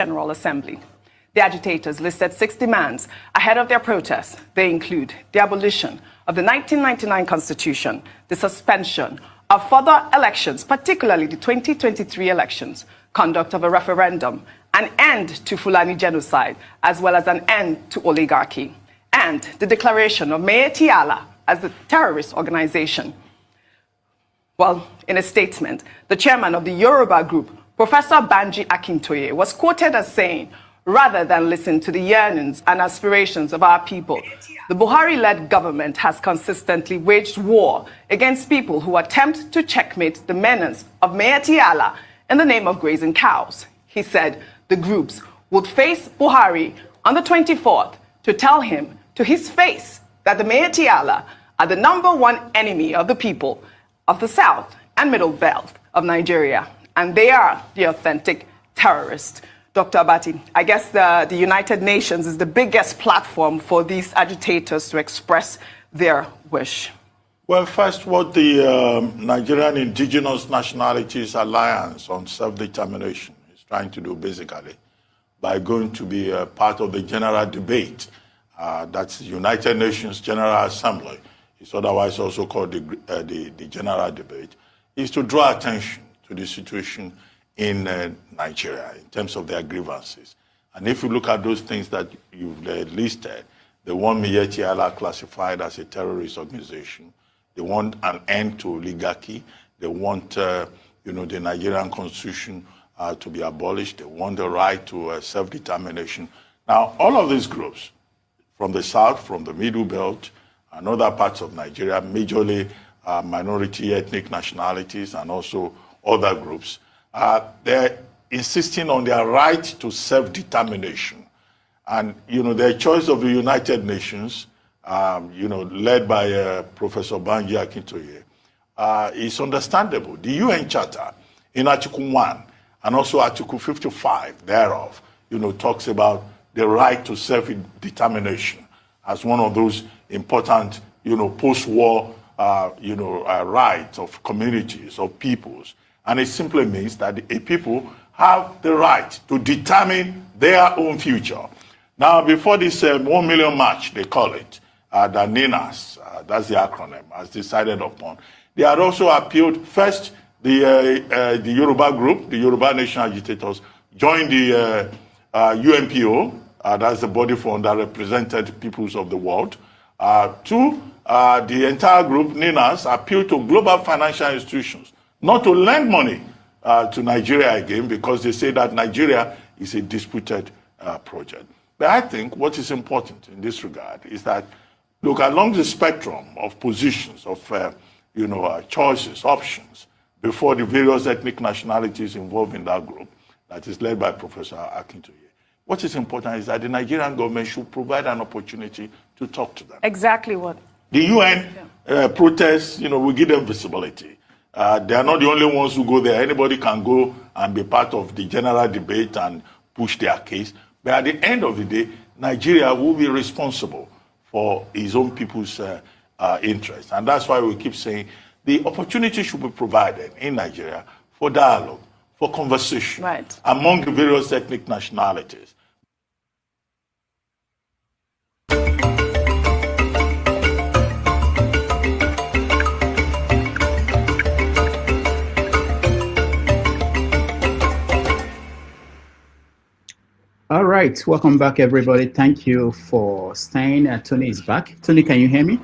General Assembly. The agitators listed 6 demands ahead of their protests. They include the abolition of the 1999 Constitution, the suspension of further elections, particularly the 2023 elections, conduct of a referendum, an end to Fulani genocide, as well as an end to oligarchy, and the declaration of Miyetti Allah as a terrorist organization. Well, in a statement, the chairman of the Yoruba group, Professor Banji Akintoye, was quoted as saying, rather than listen to the yearnings and aspirations of our people, the Buhari-led government has consistently waged war against people who attempt to checkmate the menace of Miyetti Allah in the name of grazing cows. He said the groups would face Buhari on the 24th to tell him to his face that the Miyetti Allah are the #1 enemy of the people of the South and Middle Belt of Nigeria, and they are the authentic terrorists. Dr. Abati, I guess the United Nations is the biggest platform for these agitators to express their wish. Well, first, what the Nigerian Indigenous Nationalities Alliance on Self-Determination is trying to do, basically, by going to be a part of the general debate, that's the United Nations General Assembly, it's otherwise also called the general debate, is to draw attention to the situation in Nigeria in terms of their grievances. And if you look at those things that you've listed, they want Miyetti Allah classified as a terrorist organization. They want an end to oligarchy. They want, the Nigerian constitution to be abolished. They want the right to self-determination. Now, all of these groups, from the South, from the Middle Belt, and other parts of Nigeria, majorly minority ethnic nationalities and also other groups, they're insisting on their right to self-determination. And, their choice of the United Nations, led by Professor Banji Akintoye, is understandable. The UN Charter, in Article 1 and also Article 55 thereof, talks about the right to self-determination as one of those important, post-war, rights of communities, of peoples. And it simply means that a people have the right to determine their own future. Now, before this 1 million march, they call it, the NINAS, that's the acronym, has decided upon, they had also appealed, first, the Yoruba group, the Yoruba Nation Agitators, joined the UNPO, that's the body for underrepresented peoples of the world. Two, the entire group, NINAS, appealed to global financial institutions not to lend money to Nigeria again because they say that Nigeria is a disputed project. But I think what is important in this regard is that, look, along the spectrum of positions, of choices, options, before the various ethnic nationalities involved in that group that is led by Professor Akintoye, what is important is that the Nigerian government should provide an opportunity to talk to them. Exactly what? The UN protests, we give them visibility. They are not the only ones who go there. Anybody can go and be part of the general debate and push their case. But at the end of the day, Nigeria will be responsible for its own people's interests. And that's why we keep saying the opportunity should be provided in Nigeria for dialogue, for conversation among the various ethnic nationalities. All right, welcome back, everybody. Thank you for staying. Tony is back. Tony, can you hear me?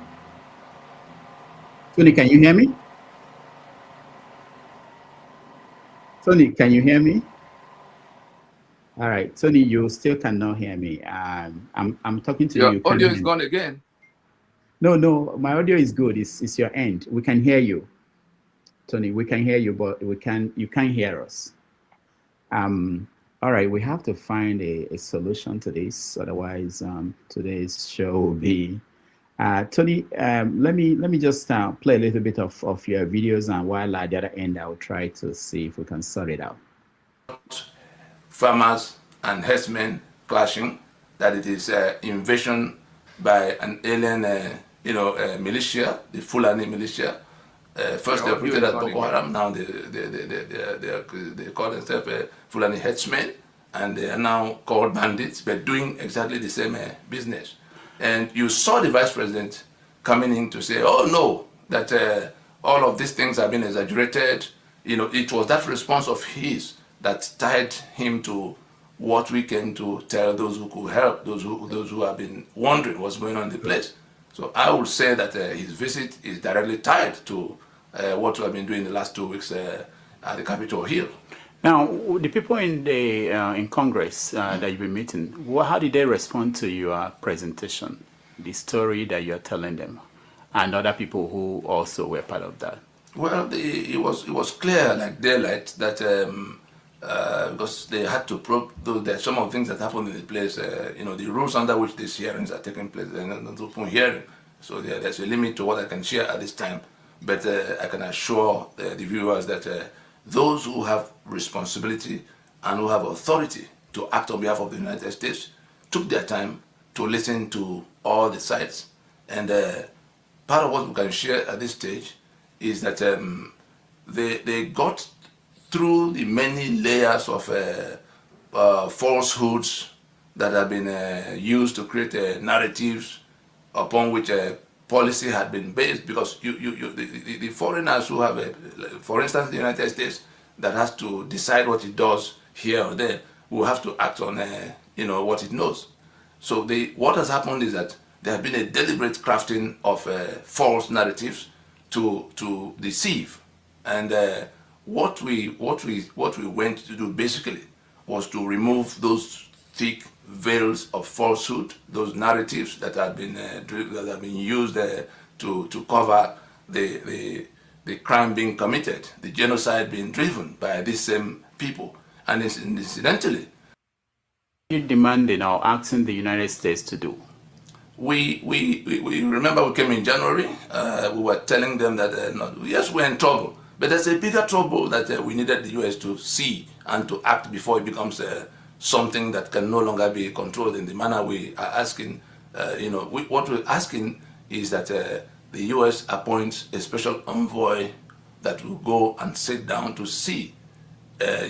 Tony, can you hear me? Tony, can you hear me? All right, Tony, you still cannot hear me. I'm talking to you. Your audio is gone again. No, my audio is good. It's your end. We can hear you, Tony. We can hear you, but you can't hear us. All right, we have to find a solution to this. Otherwise, today's show will be. Tony, let me just play a little bit of your videos, and while at the other end, I'll try to see if we can sort it out. Farmers and herdsmen clashing, that it is invasion by an alien, militia, the Fulani militia. First they operated as Boko Haram, now they call themselves Fulani headsmen, and they are now called bandits, but doing exactly the same business. And you saw the vice president coming in to say, oh no, that all of these things have been exaggerated. You know, it was that response of his that tied him to what we came to tell those who could help, those who have been wondering what's going on in the place. So I would say that his visit is directly tied to what we have been doing the last 2 weeks at the Capitol Hill. Now, the people in the in Congress that you've been meeting, how did they respond to your presentation, the story that you're telling them, and other people who also were part of that? Well, it was clear like daylight that because they had to probe there's some of the things that happened in the place. You know, the rules under which these hearings are taking place, they're not an open hearing, so there's a limit to what I can share at this time. But I can assure the viewers that those who have responsibility and who have authority to act on behalf of the United States took their time to listen to all the sides. And part of what we can share at this stage is that they got through the many layers of falsehoods that have been used to create narratives upon which policy had been based, because the foreigners who have, for instance, the United States, that has to decide what it does here or there, will have to act on you know, what it knows. So what has happened is that there has been a deliberate crafting of false narratives to deceive, and what we went to do basically was to remove those thick veils of falsehood, those narratives that have been used to cover the crime being committed, the genocide being driven by these same people. And incidentally, You demanding or asking the United States to do? we remember we came in January. We were telling them that yes, we're in trouble, but there's a bigger trouble that we needed the US to see and to act before it becomes something that can no longer be controlled in the manner we are asking. You know, what we're asking is that the US appoints a special envoy that will go and sit down to see,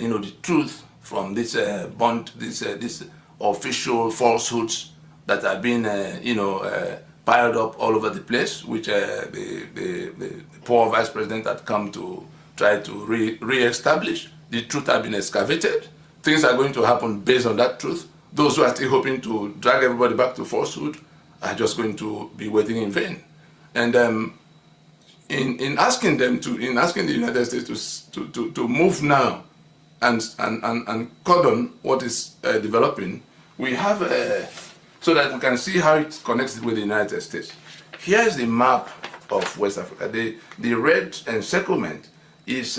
you know, the truth from this this official falsehoods that have been, you know, piled up all over the place, which the poor vice president had come to try to re-establish. The truth has been excavated. Things are going to happen based on that truth. Those who are still hoping to drag everybody back to falsehood are just going to be waiting in vain. And in asking the United States to move now and cordon what is developing, we have so that we can see how it connects with the United States. Here is the map of West Africa. The red encirclement is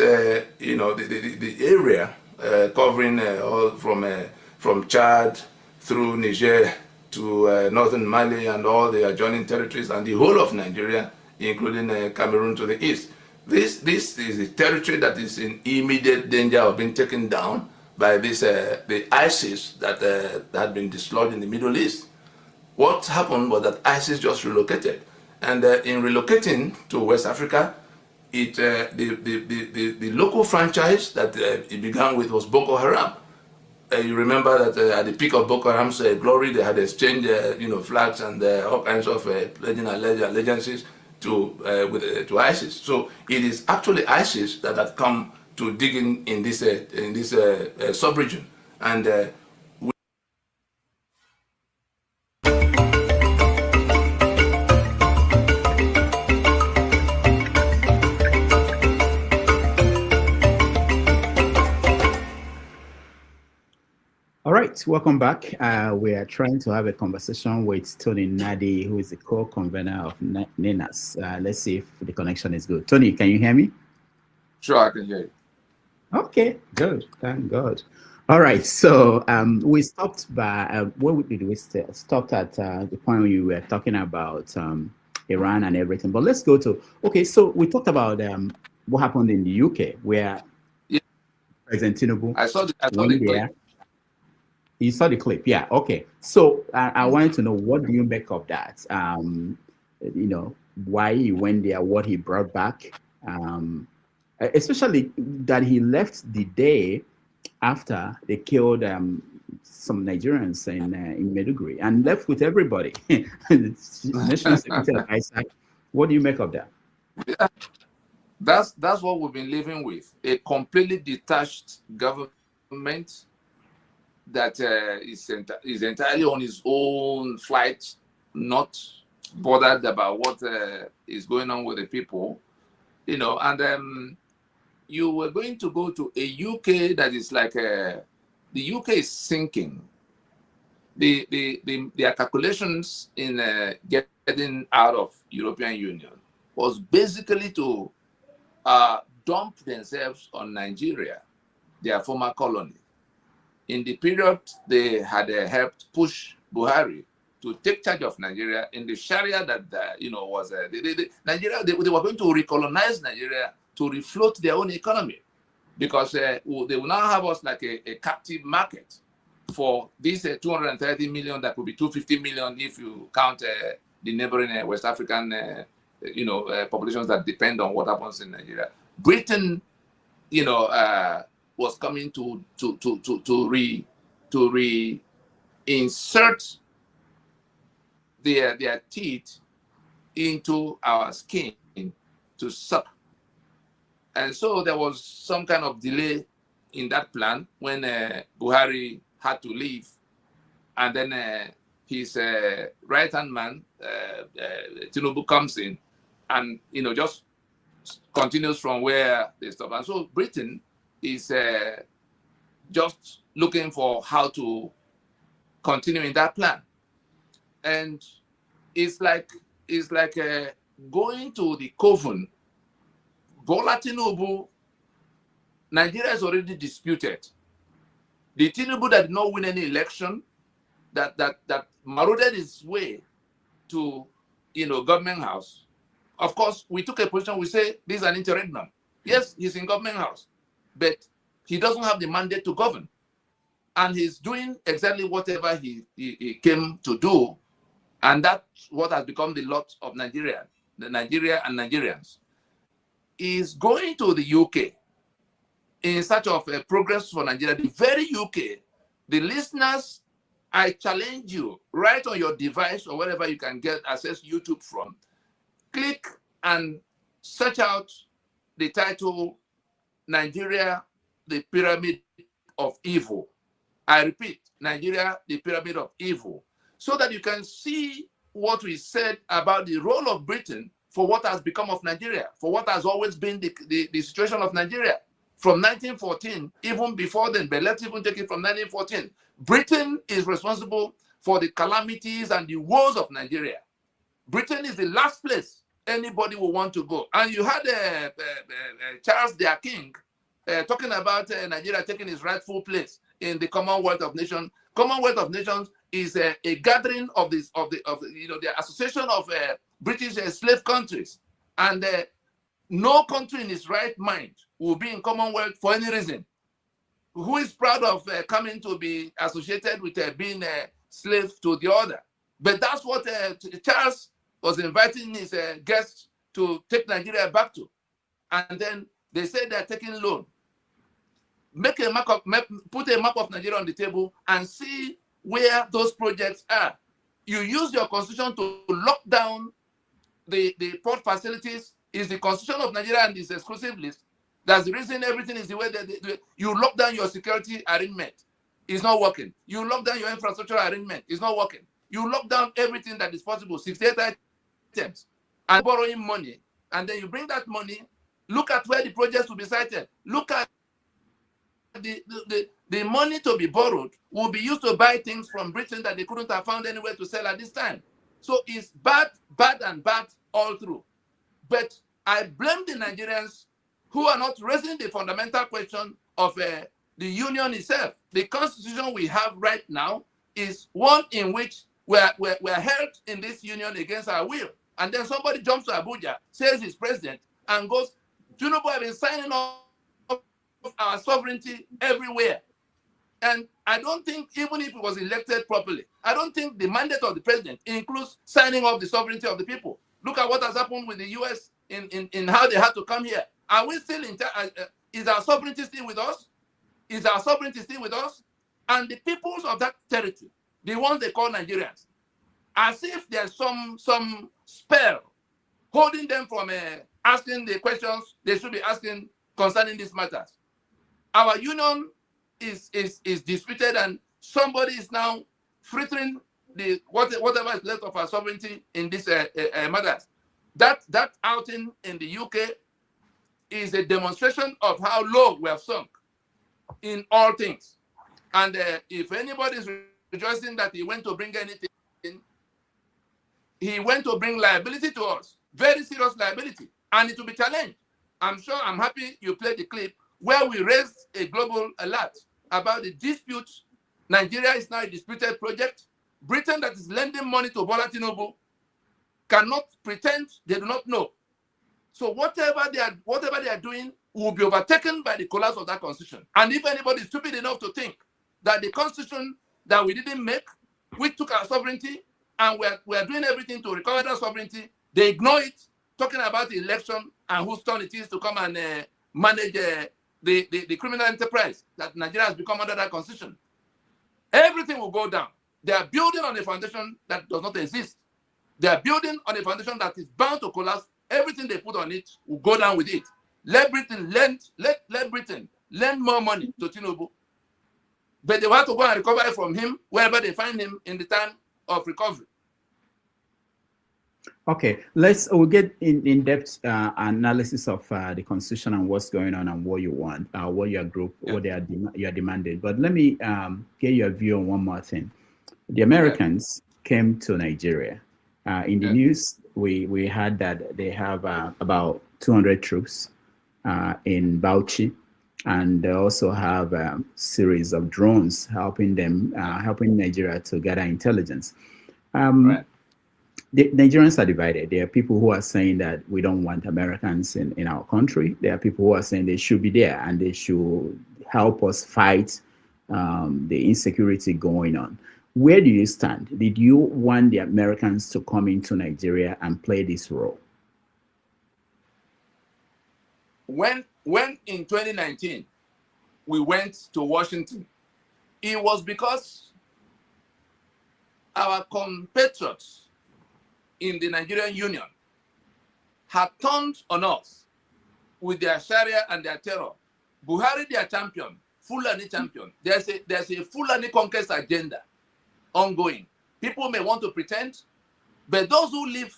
you know, the area covering all from Chad through Niger to northern Mali and all the adjoining territories, and the whole of Nigeria, including Cameroon to the east. This is a territory that is in immediate danger of being taken down by this the ISIS that had been dislodged in the Middle East. What happened was that ISIS just relocated, and in relocating to West Africa, the local franchise that it began with was Boko Haram. You remember that at the peak of Boko Haram's glory, they had exchanged you know, flags and all kinds of pledging allegiances to ISIS. So it is actually ISIS that had come to dig in this sub-region, and All right, welcome back. We are trying to have a conversation with Tony Nnadi, who is the co-convener of NENAS. Let's see if the connection is good. Tony, can you hear me? Sure, I can hear you. Okay, good. Thank God. All right, so we stopped by, where did we stopped at the point where you were talking about Iran and everything. But let's go to, okay, so we talked about what happened in the UK, where President Tinubu I saw the clip. You saw the clip, yeah. Okay, so I wanted to know, what do you make of that? You know, why he went there, what he brought back, especially that he left the day after they killed some Nigerians in Maiduguri and left with everybody. National Security Advisor. What do you make of that? That's what we've been living with, a completely detached government that is entirely on its own flight, not bothered about what is going on with the people, and you were going to go to a UK that is like the UK is sinking. Their calculations in getting out of European Union was basically to dump themselves on Nigeria, their former colony. In the period they had helped push Buhari to take charge of Nigeria in the Sharia that was Nigeria. They were going to recolonize Nigeria to refloat their own economy, because they will now have us like a captive market for this 230 million that could be 250 million if you count the neighboring West African populations that depend on what happens in Nigeria. Britain, was coming to reinsert their teeth into our skin to suck. And so there was some kind of delay in that plan when Buhari had to leave, and then his right-hand man, Tinubu, comes in and just continues from where they stop. And so Britain is just looking for how to continue in that plan. And it's like going to the coven. Bola Tinubu, Nigeria is already disputed. The Tinubu that did not win any election, that marauded his way to government house. Of course, we took a position. We say this is an interregnum. Yes, he's in government house, but he doesn't have the mandate to govern, and he's doing exactly whatever he came to do, and that's what has become the lot of Nigeria and Nigerians. Is going to the UK in search of progress for Nigeria. The very UK, the listeners, I challenge you, right on your device or wherever you can get access YouTube from, click and search out the title, Nigeria, the Pyramid of Evil. I repeat, Nigeria, the Pyramid of Evil, so that you can see what we said about the role of Britain for what has become of Nigeria, for what has always been the situation of Nigeria. From 1914, even before then, but let's even take it from 1914, Britain is responsible for the calamities and the woes of Nigeria. Britain is the last place anybody will want to go. And you had Charles their king talking about Nigeria taking its rightful place in the Commonwealth of Nations. Commonwealth of Nations is a gathering of the association of British slave countries, and no country in its right mind will be in Commonwealth for any reason. Who is proud of coming to be associated with being a slave to the other? But that's what Charles was inviting his guests to take Nigeria back to. And then they said they're taking loan. Put a map of Nigeria on the table and see where those projects are. You use your constitution to lock down the port facilities. Is the constitution of Nigeria and its exclusive list. That's the reason everything is the way that they do it. You lock down your security arrangement. It's not working. You lock down your infrastructure arrangement. It's not working. You lock down everything that is possible, 68 items, and borrowing money. And then you bring that money, look at where the projects will be cited. Look at the money to be borrowed will be used to buy things from Britain that they couldn't have found anywhere to sell at this time. So it's bad all through. But I blame the Nigerians who are not raising the fundamental question of the union itself. The constitution we have right now is one in which we're held in this union against our will. And then somebody jumps to Abuja, says he's president, and goes, Tinubu have been signing off our sovereignty everywhere. And I don't think, even if it was elected properly, I don't think the mandate of the president includes signing off the sovereignty of the people. Look at what has happened with the US in how they had to come here. Are we still is our sovereignty still with us? Is our sovereignty still with us? And the peoples of that territory, the ones they call Nigerians, as if there's some spell holding them from asking the questions they should be asking concerning these matters. Our union is disputed, and somebody is now frittering the whatever is left of our sovereignty in these matters. That outing in the UK is a demonstration of how low we have sunk in all things. And if anybody is rejoicing that he went to bring anything, he went to bring liability to us, very serious liability, and it will be challenged. I'm happy you played the clip where we raised a global alert about the dispute. Nigeria is now a disputed project. Britain, that is lending money to Bola Tinubu, cannot pretend they do not know. So whatever they are doing will be overtaken by the collapse of that constitution. And if anybody is stupid enough to think that the constitution that we didn't make, we took our sovereignty and we are doing everything to recover that sovereignty, they ignore it, talking about the election and whose turn it is to come and manage the criminal enterprise that Nigeria has become under that constitution. Everything will go down. They are building on a foundation that does not exist. They are building on a foundation that is bound to collapse. Everything they put on it will go down with it. Let Britain lend more money to Tinubu. But they want to go and recover it from him wherever they find him in the time of recovery. Okay, we'll get in depth analysis of the constitution and what's going on and what you want, what your group, what you are demanding. But let me get your view on one more thing. The Americans came to Nigeria. In the news, we heard that they have about 200 troops in Bauchi, and they also have a series of drones helping Nigeria to gather intelligence. Right. The Nigerians are divided. There are people who are saying that we don't want Americans in our country. There are people who are saying they should be there and they should help us fight the insecurity going on. Where do you stand? Did you want the Americans to come into Nigeria and play this role? When in 2019 we went to Washington, it was because our compatriots in the Nigerian Union had turned on us with their Sharia and their terror. Buhari, their champion, Fulani champion. There's a Fulani conquest agenda ongoing. People may want to pretend, but those who live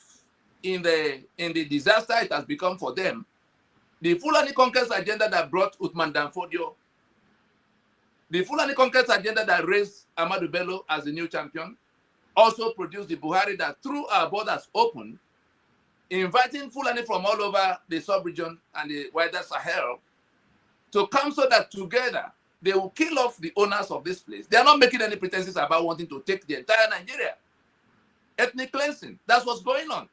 in the disaster it has become for them, the Fulani conquest agenda that brought Uthman Danfodio, the Fulani conquest agenda that raised Ahmadu Bello as the new champion, also produced the Buhari that threw our borders open, inviting Fulani from all over the sub-region and the wider Sahel to come so that together they will kill off the owners of this place. They are not making any pretenses about wanting to take the entire Nigeria. Ethnic cleansing, that's what's going on.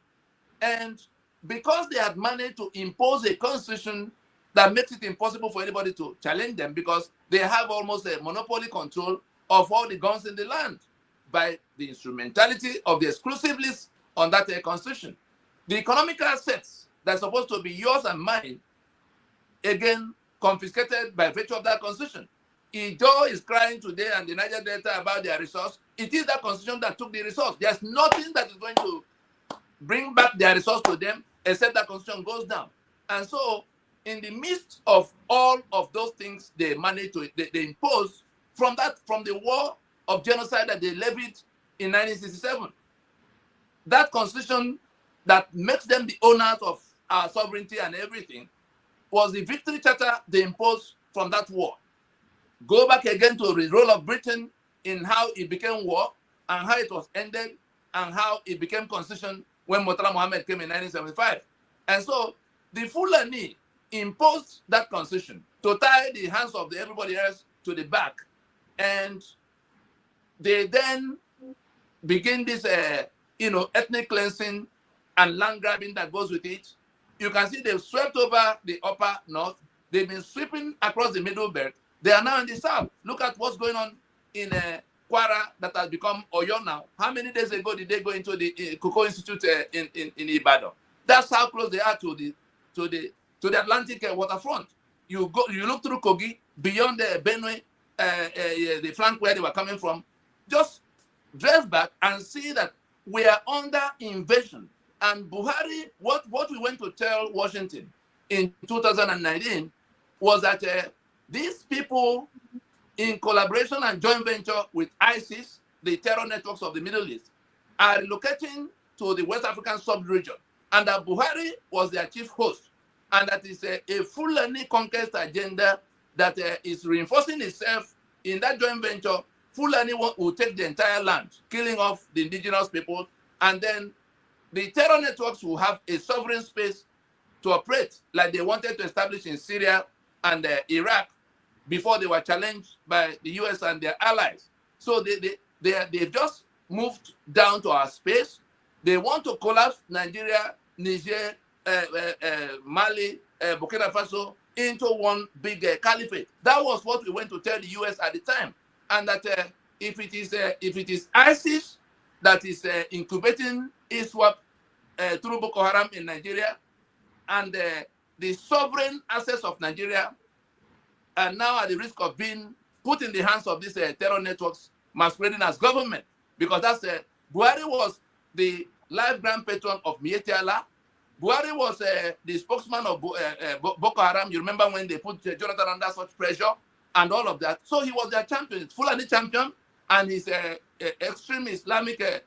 And because they had managed to impose a constitution that makes it impossible for anybody to challenge them, because they have almost a monopoly control of all the guns in the land by the instrumentality of the exclusive list on that constitution. The economic assets that are supposed to be yours and mine, again, confiscated by virtue of that constitution. Ido is crying today and the Niger Delta about their resource. It is that constitution that took the resource. There's nothing that is going to bring back their resource to them except that constitution goes down. And so, in the midst of all of those things they managed to they impose from the war of genocide that they levied in 1967, that constitution that makes them the owners of our sovereignty and everything was the victory charter they imposed from that war. Go back again to the role of Britain in how it became war and how it was ended and how it became constitution when Murtala Muhammad came in 1975. And so the Fulani imposed that constitution to tie the hands of everybody else to the back. And they then begin this, ethnic cleansing and land grabbing that goes with it. You can see they've swept over the upper north. They've been sweeping across the middle belt. They are now in the south. Look at what's going on in Kwara that has become Oyo now. How many days ago did they go into the Cocoa Institute in Ibadan? That's how close they are to the Atlantic waterfront. You look through Kogi, beyond the Benue, the flank where they were coming from, just drive back and see that we are under invasion. And Buhari, what we went to tell Washington in 2019 was that these people, in collaboration and joint venture with ISIS, the terror networks of the Middle East, are relocating to the West African sub-region, and that Buhari was their chief host, and that is a Fulani conquest agenda that is reinforcing itself in that joint venture. Fulani will take the entire land, killing off the indigenous people, and then the terror networks will have a sovereign space to operate like they wanted to establish in Syria and Iraq before they were challenged by the US and their allies. So they've just moved down to our space. They want to collapse Nigeria, Niger, Mali, Burkina Faso into one big caliphate. That was what we went to tell the US at the time. And that if it is ISIS that is incubating ISWAP through Boko Haram in Nigeria, and the sovereign assets of Nigeria are now at the risk of being put in the hands of these terror networks masquerading as government, because that's Buhari was the life grand patron of Miyetti Allah. Buhari was the spokesman of Boko Haram. You remember when they put Jonathan under such pressure and all of that. So he was their champion, Fulani champion, and he's extreme Islamic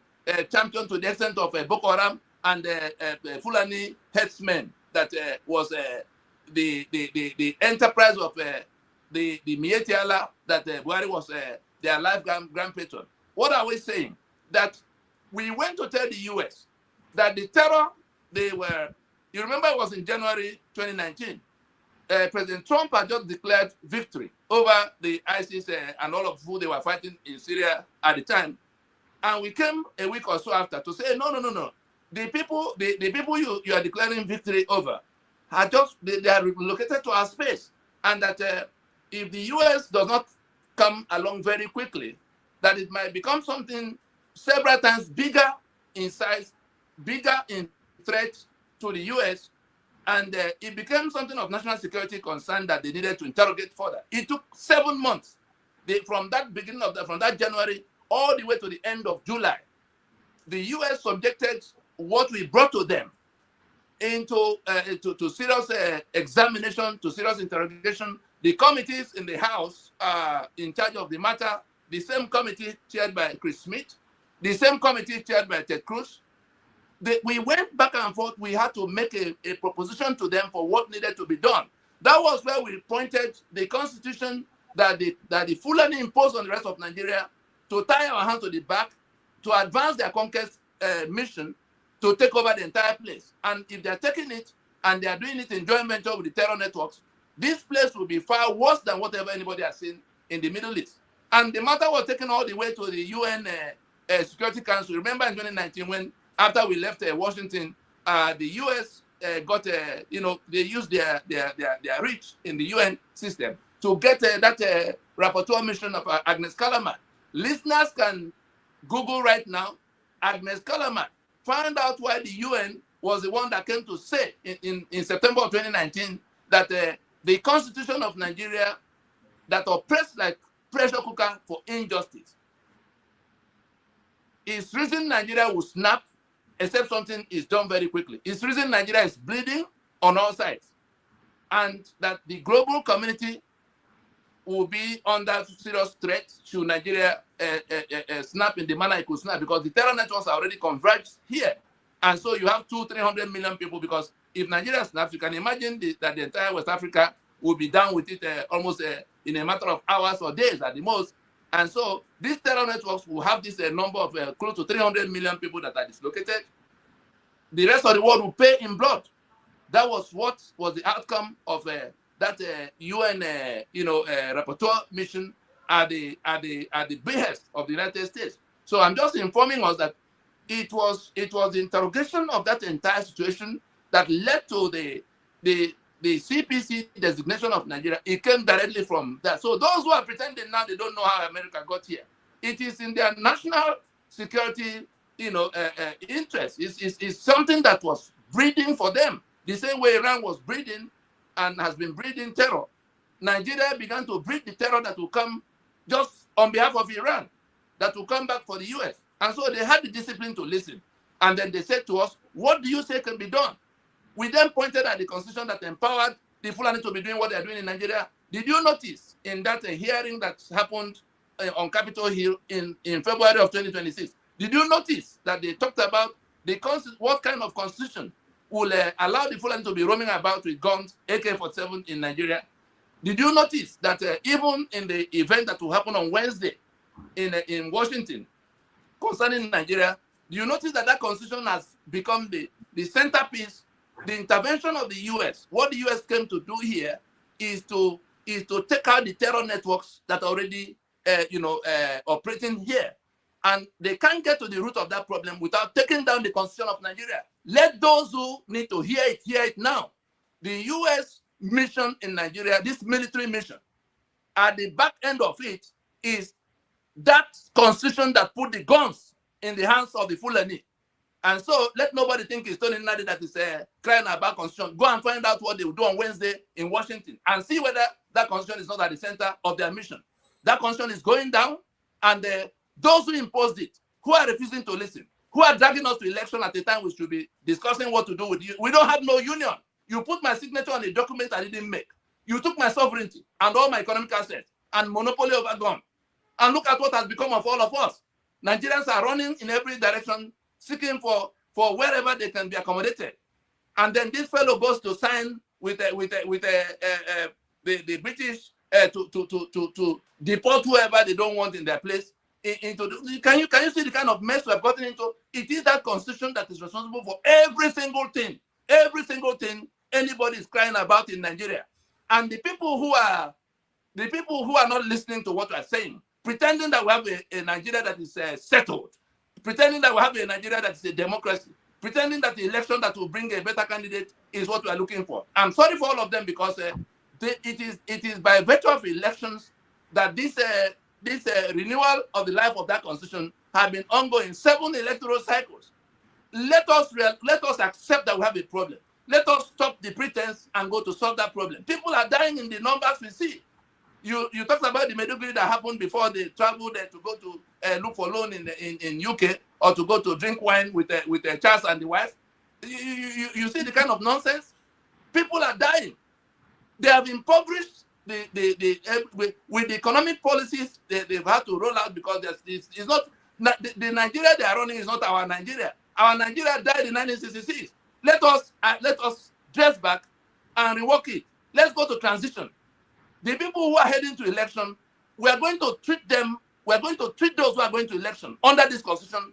champion to the extent of Boko Haram and Fulani headsmen that was the enterprise of the Miyetti Allah that Buhari was their life grand patron. What are we saying? That we went to tell the US that the terror they were, you remember it was in January 2019, President Trump had just declared victory over the ISIS and all of who they were fighting in Syria at the time. And we came a week or so after to say, no. The people you are declaring victory over are just, they are relocated to our space. And that if the US does not come along very quickly, that it might become something several times bigger in size, bigger in threat to the US, and it became something of national security concern that they needed to interrogate further. It took 7 months from that January all the way to the end of July. The US subjected what we brought to them into to serious examination, to serious interrogation. The committees in the House in charge of the matter, the same committee chaired by Chris Smith, the same committee chaired by Ted Cruz. We went back and forth. We had to make a proposition to them for what needed to be done. That was where we pointed the constitution that the Fulani imposed on the rest of Nigeria to tie our hands to the back, to advance their conquest mission, to take over the entire place. And if they're taking it and they are doing it in joint venture with the terror networks, this place will be far worse than whatever anybody has seen in the Middle East. And the matter was taken all the way to the UN Security Council. Remember in 2019 when, after we left Washington, the US got, they used their reach in the UN system to get that rapporteur mission of Agnes Callamard. Listeners can Google right now, Agnes Callamard, find out why the UN was the one that came to say in September of 2019 that the constitution of Nigeria that oppressed like pressure cooker for injustice. It's reason Nigeria will snap except something is done very quickly. It's reason Nigeria is bleeding on all sides. And that the global community will be under serious threat should Nigeria snap in the manner it could snap, because the terror networks are already converged here. And so you have 200-300 million people, because if Nigeria snaps, you can imagine that the entire West Africa will be down with it almost in a matter of hours or days at the most. And so these terror networks will have this number of close to 300 million people that are dislocated. The rest of the world will pay in blood. That was what was the outcome of that UN, rapporteur mission at the behest of the United States. So I'm just informing us that it was the interrogation of that entire situation that led to the CPC designation of Nigeria. It came directly from that. So those who are pretending now they don't know how America got here, it is in their national security, interest. It's something that was breeding for them. The same way Iran was breeding and has been breeding terror. Nigeria began to breed the terror that will come just on behalf of Iran, that will come back for the US. And so they had the discipline to listen. And then they said to us, what do you say can be done? We then pointed at the constitution that empowered the Fulani to be doing what they're doing in Nigeria. Did you notice in that hearing that happened on Capitol Hill in February of 2026, did you notice that they talked about what kind of constitution will allow the Fulani to be roaming about with guns, AK-47 in Nigeria? Did you notice that even in the event that will happen on Wednesday in Washington concerning Nigeria, do you notice that constitution has become the centerpiece, the intervention of the US? What the US came to do here is to take out the terror networks that are already operating here. And they can't get to the root of that problem without taking down the constitution of Nigeria. Let those who need to hear it now. The US mission in Nigeria, this military mission, at the back end of it is that constitution that put the guns in the hands of the Fulani. And so let nobody think it's Tony Nnadi that is crying about constitution. Go and find out what they will do on Wednesday in Washington and see whether that constitution is not at the center of their mission. That constitution is going down, and those who imposed it, who are refusing to listen, who are dragging us to election at a time we should be discussing what to do with you. We don't have no union. You put my signature on a document I didn't make. You took my sovereignty and all my economic assets and monopoly over gone. And look at what has become of all of us. Nigerians are running in every direction, seeking for wherever they can be accommodated. And then this fellow goes to sign with the British to deport whoever they don't want in their place. Can you see the kind of mess we have gotten into? It is that constitution that is responsible for every single thing anybody is crying about in Nigeria. And the people who are not listening to what we are saying, pretending that we have a Nigeria that is settled, pretending that we have a Nigeria that is a democracy, pretending that the election that will bring a better candidate is what we are looking for. I'm sorry for all of them, because it is by virtue of elections that this renewal of the life of that constitution have been ongoing 7 electoral cycles. Let us accept that we have a problem. Let us stop the pretense and go to solve that problem. People are dying in the numbers we see. You talked about the Meduguri that happened before they traveled to go to look for loan in UK, or to go to drink wine with Charles and the wife. You see the kind of nonsense. People are dying. They have impoverished with the economic policies they've had to roll out, because it's not the Nigeria they are running is not our Nigeria. Our Nigeria died in 1966. Let us dress back and rework it. Let's go to transition. The people who are heading to election, we are going to treat them. We are going to treat those who are going to election under this constitution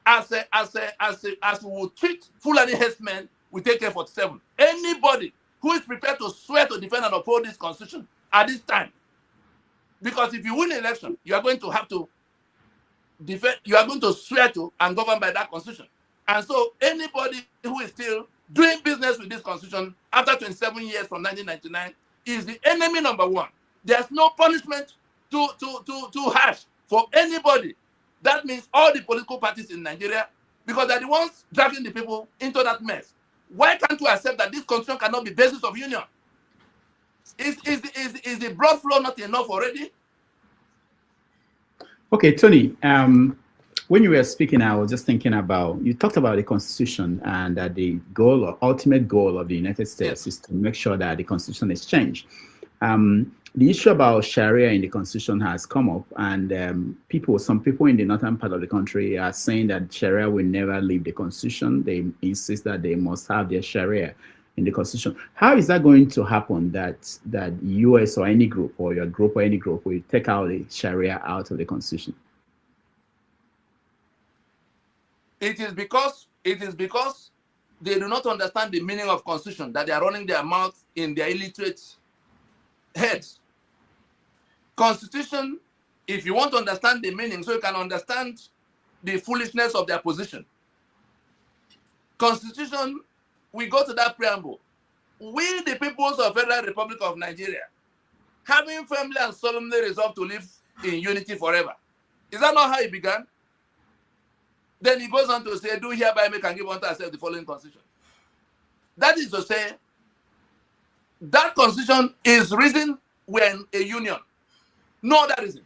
as we would treat Fulani herdsmen with AK-47. Anybody who is prepared to swear to defend and uphold this constitution at this time, because if you win the election, you are going to have to defend. You are going to swear to and govern by that constitution. And so anybody who is still doing business with this constitution after 27 years from 1999 is the enemy number one. There's no punishment too harsh for anybody. That means all the political parties in Nigeria, because they're the ones dragging the people into that mess. Why can't we accept that this constitution cannot be basis of union? Is the blood flow not enough already? Okay, Tony, when you were speaking, I was just thinking about, you talked about the constitution, and that the goal or ultimate goal of the United States is to make sure that the constitution is changed. The issue about Sharia in the constitution has come up, and some people in the northern part of the country are saying that Sharia will never leave the constitution. They insist that they must have their Sharia in the constitution. How is that going to happen, that US or any group, or your group or any group, will take out the Sharia out of the constitution? It is because they do not understand the meaning of constitution, that they are running their mouth in their illiterate heads. Constitution, if you want to understand the meaning, so you can understand the foolishness of their position. Constitution, we go to that preamble. We, the peoples of Federal Republic of Nigeria, having firmly and solemnly resolved to live in unity forever. Is that not how it began? Then he goes on to say, do hereby make and give unto ourselves the following constitution. That is to say, that constitution is reason when a union. No other reason.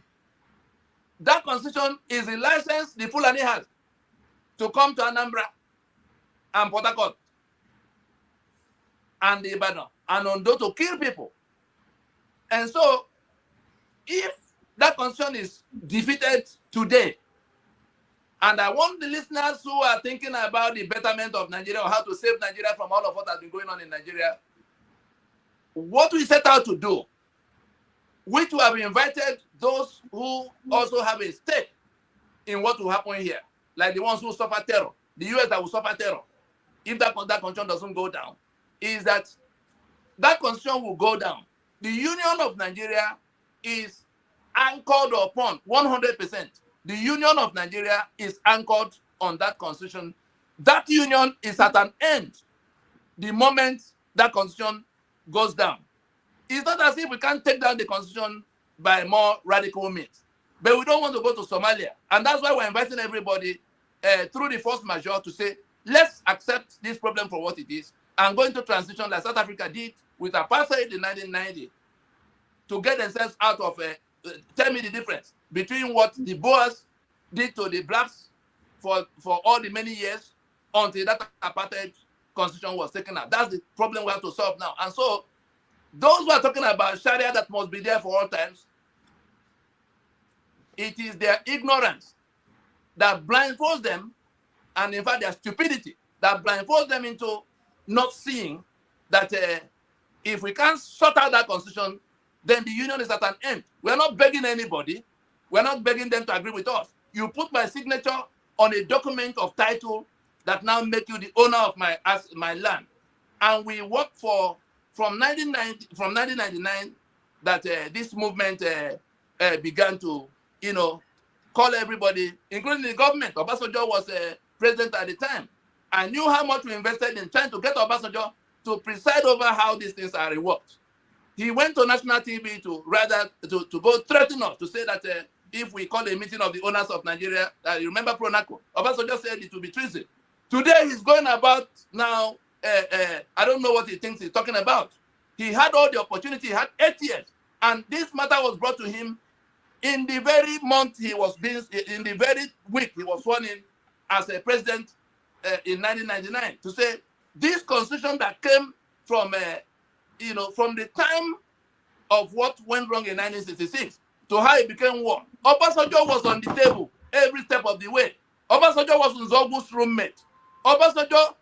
that constitution is the license the Fulani has to come to Anambra and Port Harcourt and Ibadan and Ondo to kill people. And so, if that constitution is defeated today, and I want the listeners who are thinking about the betterment of Nigeria or how to save Nigeria from all of what has been going on in Nigeria, what we set out to do, which we have invited those who also have a stake in what will happen here, like the ones who suffer terror, the US that will suffer terror, if that constitution doesn't go down, is that constitution will go down. The Union of Nigeria is anchored upon 100%. The Union of Nigeria is anchored on that constitution. That union is at an end the moment that constitution goes down. It's not as if we can't take down the constitution by more radical means, but we don't want to go to Somalia. And that's why we're inviting everybody through the force majeure to say, let's accept this problem for what it is and go into transition like South Africa did with apartheid in 1990 to get themselves out of tell me the difference between what the Boers did to the blacks for all the many years until that apartheid constitution was taken out. That's the problem we have to solve now. And so those who are talking about Sharia that must be there for all times, it is their ignorance that blindfolds them, and in fact their stupidity that blindfolds them into not seeing that if we can't sort out that constitution, then the union is at an end. We're not begging anybody. We're not begging them to agree with us. You put my signature on a document of title that now make you the owner of my land. And we work for from 1999 that this movement began to, call everybody, including the government. Obasanjo was president at the time. I knew how much we invested in trying to get Obasanjo to preside over how these things are reworked. He went to national TV to go threaten us, to say that if we call a meeting of the owners of Nigeria, you remember Pronaco, Obasanjo said it will be treason. Today he's going about now, I don't know what he thinks he's talking about. He had all the opportunity, he had 8 years, and this matter was brought to him in the very month he was being, in the very week he was sworn in as a president in 1999, to say this constitution that came from, from the time of what went wrong in 1966 to how it became war. Obasanjo was on the table every step of the way. Obasanjo was Nzogu's roommate. Obasanjo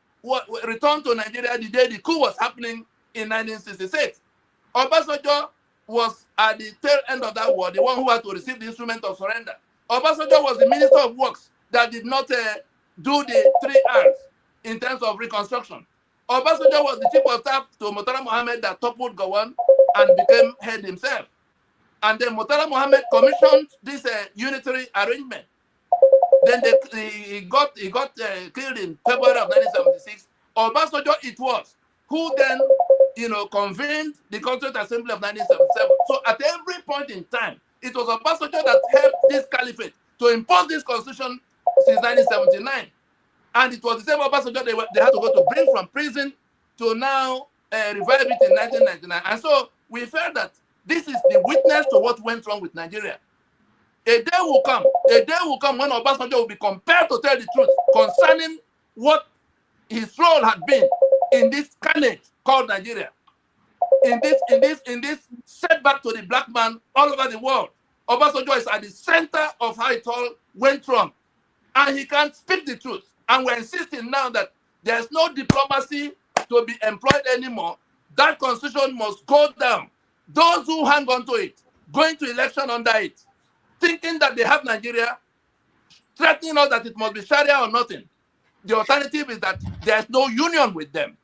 returned to Nigeria the day the coup was happening in 1966. Obasanjo was at the tail end of that war, the one who had to receive the instrument of surrender. Obasanjo was the Minister of Works that did not do the 3 R's in terms of reconstruction. Obasanjo was the chief of staff to Murtala Mohammed that toppled Gowon and became head himself. And then Murtala Mohammed commissioned this unitary arrangement. Then he got killed in February of 1976. Obasanjo it was who then, convened the Constituent Assembly of 1977. So at every point in time, it was Obasanjo that helped this caliphate to impose this constitution since 1979. And it was the same Obasanjo they had to go to bring from prison to now revive it in 1999. And so we felt that this is the witness to what went wrong with Nigeria. A day will come when Obasanjo will be compelled to tell the truth concerning what his role had been in this carnage called Nigeria. In this setback to the black man all over the world. Obasanjo is at the center of how it all went wrong. And he can't speak the truth. And we're insisting now that there's no diplomacy to be employed anymore. That constitution must go down. Those who hang on to it, going to election under it, thinking that they have Nigeria, threatening us that it must be Sharia or nothing. The alternative is that there's no union with them.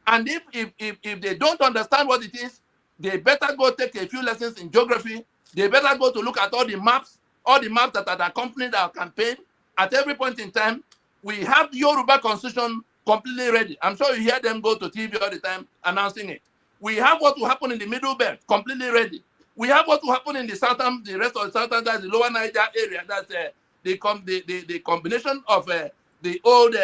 And if they don't understand what it is, they better go take a few lessons in geography. They better go to look at all the maps that had accompanied our campaign. At every point in time, we have the Yoruba constitution completely ready. I'm sure you hear them go to TV all the time announcing it. We have what will happen in the Middle Belt completely ready. We have what will happen in the southern, the rest of the southern, that's the lower Niger area. That's the combination of the old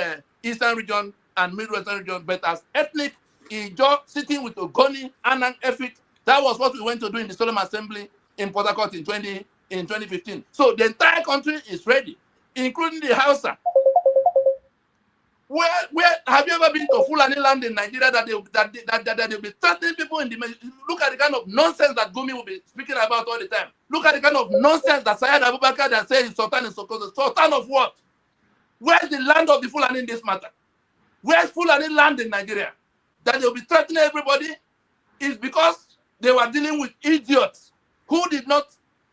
eastern region and midwestern region, but as ethnic Ijaw sitting with Ogoni, Anang, Efik. That was what we went to do in the Solemn Assembly in Port Harcourt in in 2015. So the entire country is ready, including the Hausa. Where have you ever been to Fulani land in Nigeria that they'll be threatening people in the... Look at the kind of nonsense that Gumi will be speaking about all the time. Look at the kind of nonsense that Syed Abubakar that says Sultan is Sokoto. Sultan of what? Where's the land of the Fulani in this matter? Where's Fulani land in Nigeria? That they'll be threatening everybody is because they were dealing with idiots who did not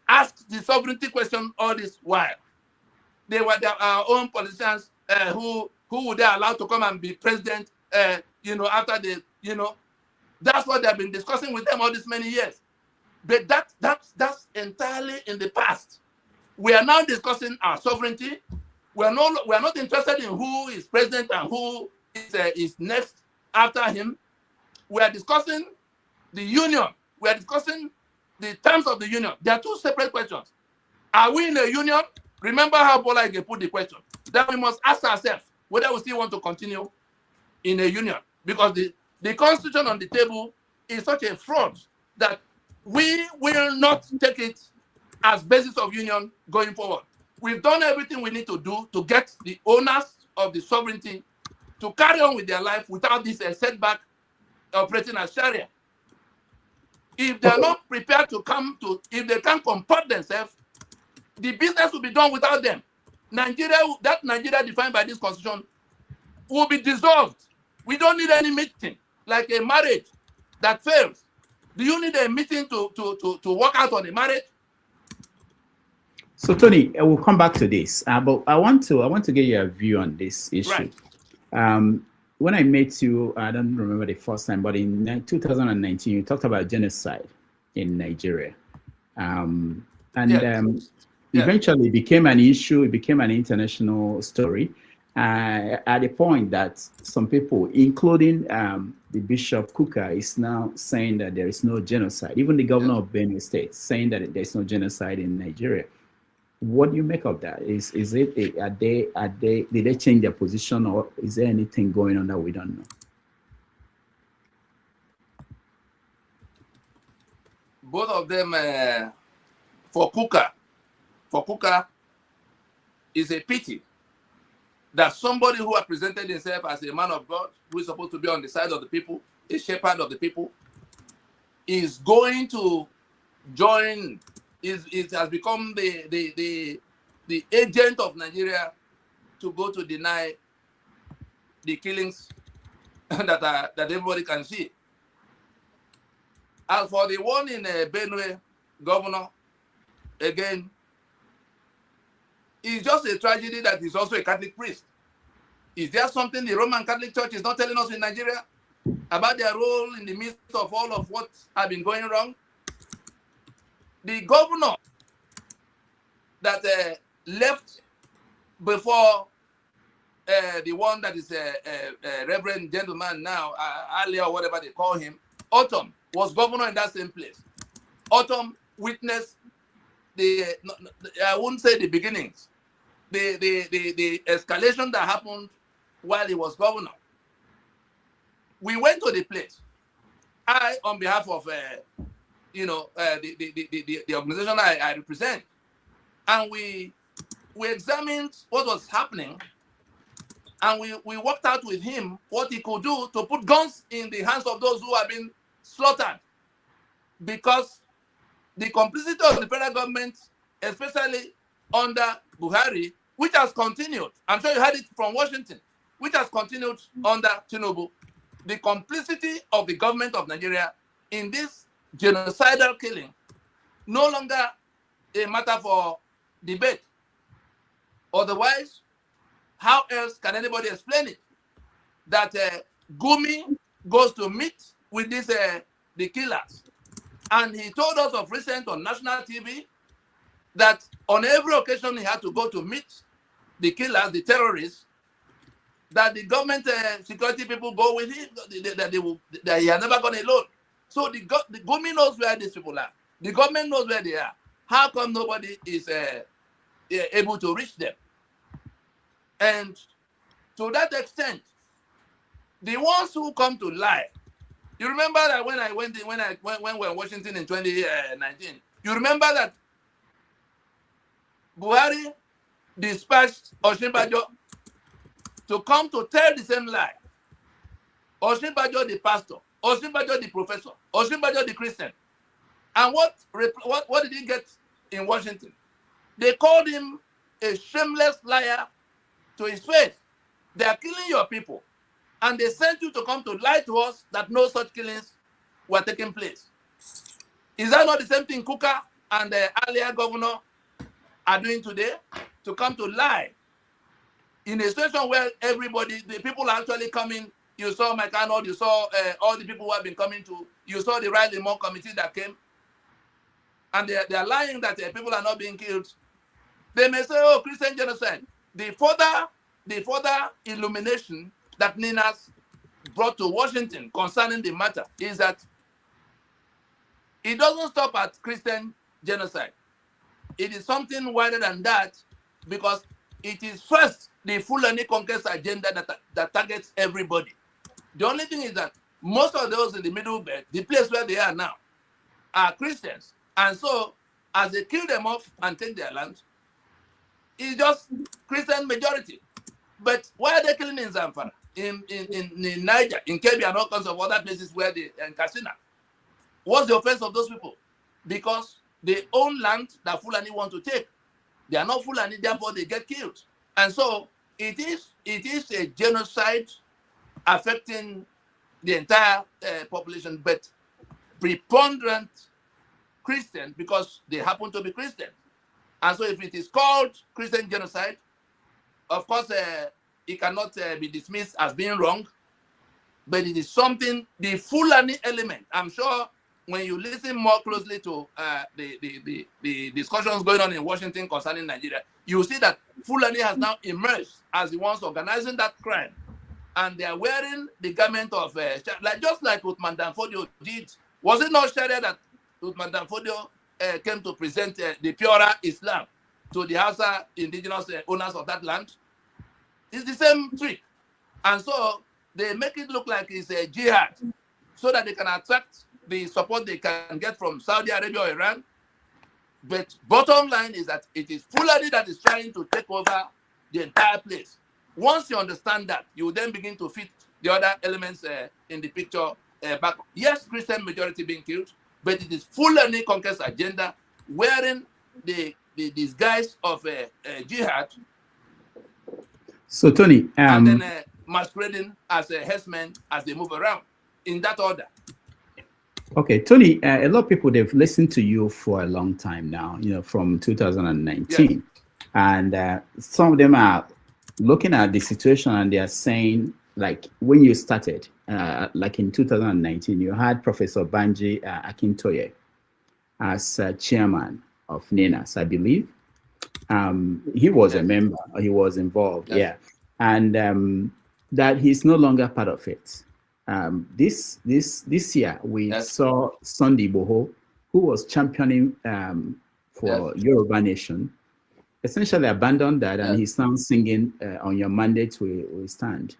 ask the sovereignty question all this while. They were their own politicians who would they allow to come and be president, after they, that's what they've been discussing with them all these many years. But that's entirely in the past. We are now discussing our sovereignty. We are not interested in who is president and who is next after him. We are discussing the union. We are discussing the terms of the union. They are two separate questions. Are we in a union? Remember how Bola Ige put the question. Then we must ask ourselves whether we still want to continue in a union. Because the constitution on the table is such a fraud that we will not take it as basis of union going forward. We've done everything we need to do to get the owners of the sovereignty to carry on with their life without this setback operating as Sharia. If they're not prepared to if they can't comport themselves, the business will be done without them. That Nigeria defined by this constitution will be dissolved. We don't need any meeting, like a marriage that fails. Do you need a meeting to work out on a marriage? So Tony, we'll come back to this, but I want to get your view on this issue. Right. When I met you, I don't remember the first time, but in 2019, you talked about genocide in Nigeria, eventually it became an issue. It became an international story. At the point that some people, including the Bishop Kuka, is now saying that there is no genocide. Even the governor of Benue State saying that there is no genocide in Nigeria. What do you make of that? Did they change their position, or is there anything going on that we don't know? Both of them, for Kuka, is a pity that somebody who has presented himself as a man of God, who is supposed to be on the side of the people, a shepherd of the people, is going to join. It has become the agent of Nigeria to go to deny the killings that everybody can see. As for the one in Benue, governor, again, it's just a tragedy that he's also a Catholic priest. Is there something the Roman Catholic Church is not telling us in Nigeria about their role in the midst of all of what has been going wrong? The governor that left before the one that is a reverend gentleman now, Ali or whatever they call him, Autumn, was governor in that same place. Autumn witnessed I wouldn't say the beginnings, the escalation that happened while he was governor. We went to the place. I, on behalf of the organization I represent, and we examined what was happening, and we worked out with him what he could do to put guns in the hands of those who have been slaughtered, because the complicity of the federal government, especially under Buhari, which has continued, I'm sure you heard it from Washington, which has continued under Tinubu, the complicity of the government of Nigeria in this genocidal killing, no longer a matter for debate. Otherwise, how else can anybody explain it? That Gumi goes to meet with the killers. And he told us of recent on national TV that on every occasion he had to go to meet the killers, the terrorists, that the government security people go with him, that he had never gone alone. So the Gumi knows where these people are. The government knows where they are. How come nobody is able to reach them? And to that extent, the ones who come to lie. You remember that when we were in Washington in 2019, you remember that Buhari dispatched Osinbajo to come to tell the same lie. Osinbajo the pastor, Osinbajo the professor, Osinbajo the Christian. And what did he get in Washington? They called him a shameless liar to his face. They are killing your people. And they sent you to come to lie to us that no such killings were taking place. Is that not the same thing Kuka and the earlier governor are doing today? To come to lie in a situation where everybody, the people are actually coming. You saw McArnold, you saw all the people who have been coming to, you saw the Riley Moore committee that came. And they are lying that people are not being killed. They may say, oh, Christian genocide. The further illumination that Ninas brought to Washington concerning the matter is that it doesn't stop at Christian genocide. It is something wider than that, because it is first the Fulani conquest agenda that targets everybody. The only thing is that most of those in the Middle Belt, the place where they are now, are Christians. And so, as they kill them off and take their land, it's just Christian majority. But why are they killing in Zamfara, in Niger, in Kebbi, and all kinds of other places where they, in Katsina? What's the offense of those people? Because they own land that Fulani want to take. They are not Fulani, therefore they get killed. And so it is a genocide affecting the entire population, but preponderant Christian, because they happen to be Christian. And so if it is called Christian genocide, of course, it cannot be dismissed as being wrong, but it is something, the Fulani element. I'm sure when you listen more closely to the discussions going on in Washington concerning Nigeria, you see that Fulani has now emerged as the ones organizing that crime. And they are wearing the garment of, just like Uthman Danfodio did. Was it not Sharia that Uthman Danfodio came to present the purer Islam to the Hausa indigenous owners of that land? It's the same trick. And so they make it look like it's a jihad so that they can attract the support they can get from Saudi Arabia or Iran. But bottom line is that it is Fulani that is trying to take over the entire place. Once you understand that, you then begin to fit the other elements in the picture back. Yes, Christian majority being killed, but it is Fulani conquest agenda wearing the disguise of jihad. So, Tony, and then masquerading as a herdsmen as they move around in that order. Okay, Tony, a lot of people, they've listened to you for a long time now, from 2019. Yes. And some of them are looking at the situation and they are saying, like, when you started, like in 2019, you had Professor Banji Akintoye as chairman of NINAS, I believe. He was a member, he was involved, yeah. And that he's no longer part of it. This year, we saw Sunday Igboho, who was championing for Yoruba Nation, essentially abandoned that, and he's now singing on your mandate we stand.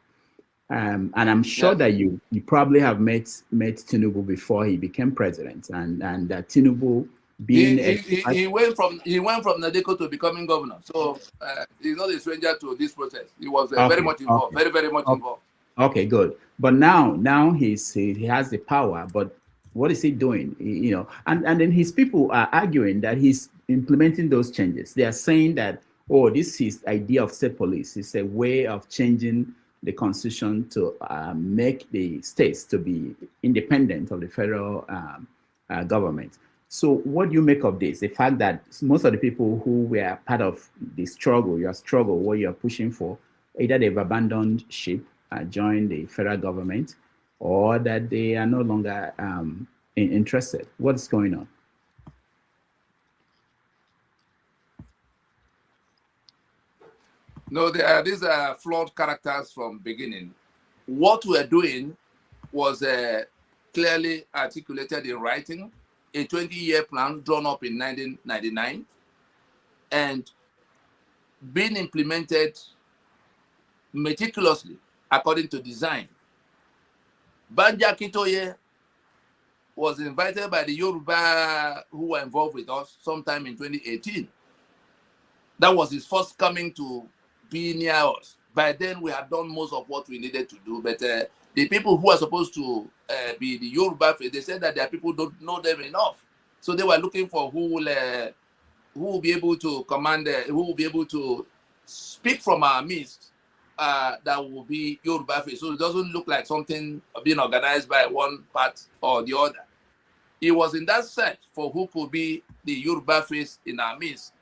And I'm sure that you probably have met Tinubu before he became president, and that Tinubu being he went from Nadeko to becoming governor, so he's not a stranger to this process. He was very much involved, very much involved. Okay, good. But now he has the power, but what is he doing? And then his people are arguing that he's implementing those changes. They are saying that, oh, this is idea of state police. It's a way of changing the constitution to make the states to be independent of the federal government. So what do you make of this? The fact that most of the people who were part of the struggle, what you're pushing for, either they've abandoned ship, joined the federal government, or that they are no longer interested. What's going on? No, these are flawed characters from beginning. What we're doing was clearly articulated in writing, a 20-year plan drawn up in 1999 and being implemented meticulously according to design. Banji Akintoye was invited by the Yoruba who were involved with us sometime in 2018. That was his first coming to be near us. By then, we had done most of what we needed to do. But the people who are supposed to be the Yoruba faith, they said that their people don't know them enough. So they were looking for who will be able to command, who will be able to speak from our midst. That will be Yoruba faith. So it doesn't look like something being organized by one part or the other. He was in that search for who could be the Yoruba face in our midst.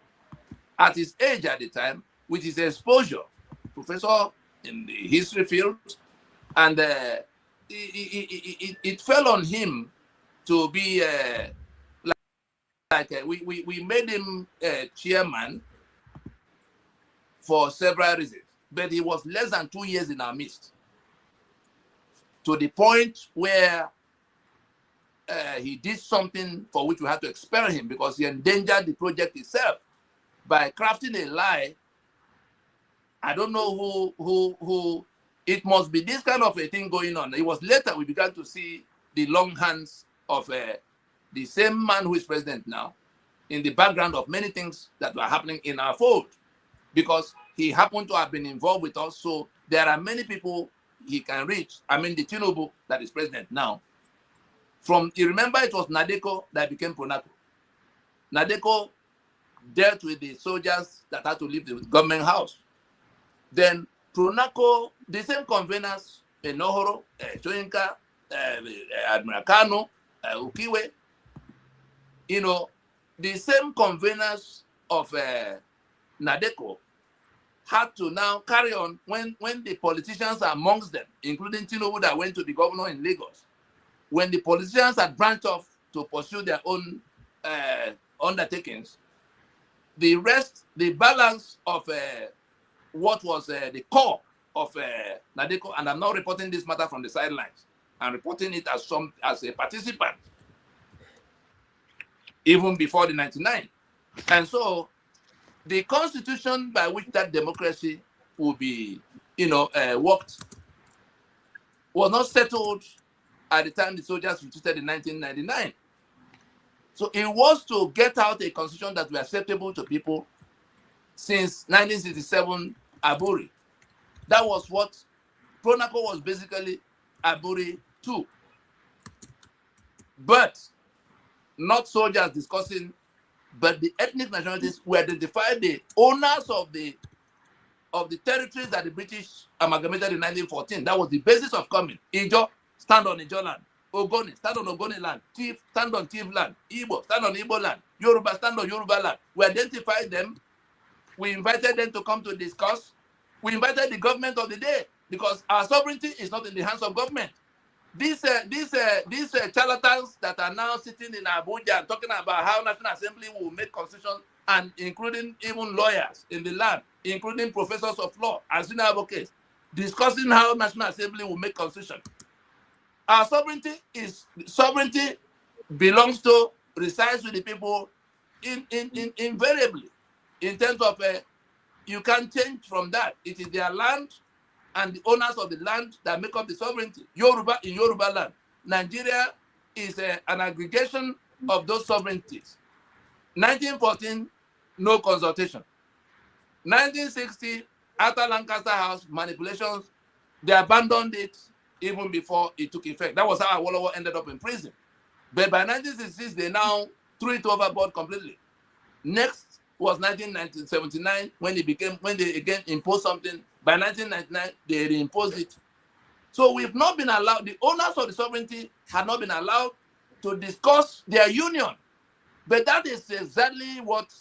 At his age at the time, with his exposure, professor in the history field, and it fell on him to be we made him chairman for several reasons, but he was less than 2 years in our midst, to the point where he did something for which we had to expel him, because he endangered the project itself by crafting a lie. I don't know who it must be this kind of a thing going on. It was later we began to see the long hands of the same man who is president now in the background of many things that were happening in our fold, because he happened to have been involved with us. So there are many people he can reach. I mean, the Tinubu that is president now. You remember it was Nadeko that became Pronaco. Nadeko dealt with the soldiers that had to leave the government house. Then Pronaco, the same conveners, Enohoro, Choinka, Admiral Kano, Ukiwe, the same conveners of Nadeko had to now carry on when the politicians are amongst them, including Tinubu that went to the governor in Lagos. When the politicians had branched off to pursue their own undertakings, the balance of what was the core of Nadeko, and I'm not reporting this matter from the sidelines, I'm reporting it as a participant, even before the 99. And so the constitution by which that democracy will be, worked was not settled at the time the soldiers retreated in 1999. So it was to get out a constitution that was acceptable to people since 1967 Aburi. That was what Pronaco was basically Aburi too. But not soldiers discussing, but the ethnic nationalities who identified the owners of the territories that the British amalgamated in 1914. That was the basis of coming. Ijo, stand on Ijo land. Ogoni, stand on Ogoni land. Tiv, stand on Tiv land. Igbo, stand on Igbo land. Yoruba, stand on Yoruba land. We identified them. We invited them to come to discuss. We invited the government of the day, because our sovereignty is not in the hands of government. These charlatans that are now sitting in Abuja and talking about how National Assembly will make constitution, and including even lawyers in the land, including professors of law and senior advocates, discussing how National Assembly will make constitution. Our sovereignty belongs to, resides with the people invariably, in terms of you can't change from that. It is their land and the owners of the land that make up the sovereignty. Yoruba in Yoruba land. Nigeria is an aggregation of those sovereignties. 1914, no consultation. 1960, after Lancaster House manipulations, they abandoned it even before it took effect. That was how Awolowo ended up in prison. But by 1966, they now threw it overboard completely. Next was 1979 when they again imposed something. By 1999, they reimposed it. So we've not been allowed, the owners of the sovereignty have not been allowed to discuss their union. But that is exactly what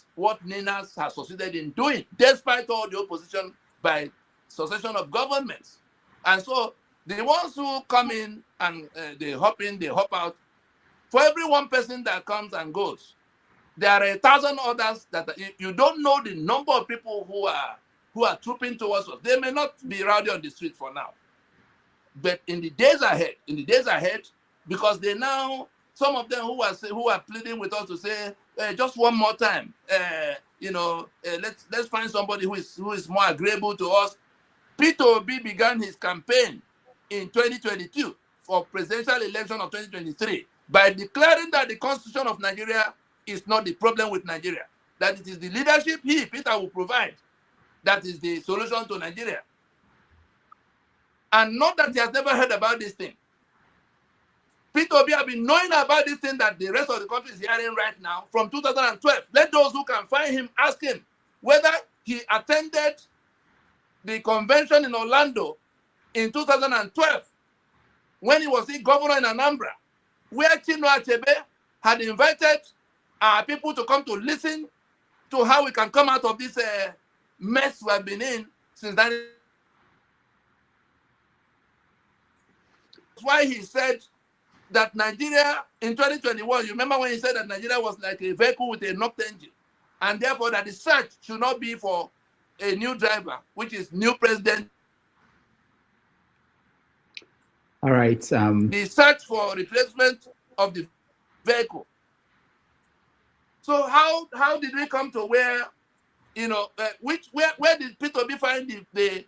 NINAS has succeeded in doing, despite all the opposition by succession of governments. And so the ones who come in and they hop in, they hop out, for every one person that comes and goes, there are 1,000 others that you don't know the number of people who are trooping towards us. They may not be rowdy on the street for now, but in the days ahead, because they now, some of them who are pleading with us to say, just one more time, let's find somebody who is more agreeable to us. Peter Obi began his campaign in 2022 for presidential election of 2023 by declaring that the Constitution of Nigeria is not the problem with Nigeria. that it is the leadership Peter, will provide that is the solution to Nigeria. And not that he has never heard about this thing. Peter Obi has been knowing about this thing that the rest of the country is hearing right now from 2012. Let those who can find him ask him whether he attended the convention in Orlando in 2012 when he was the governor in Anambra, where Chinua Achebe had invited our people to come to listen to how we can come out of this mess we have been in since that. That's why he said that Nigeria in 2021, you remember when he said that Nigeria was like a vehicle with a knocked engine, and therefore that the search should not be for a new driver, which is new president. All right. The search for replacement of the vehicle. So how did we come to where, where did Peter Obi find the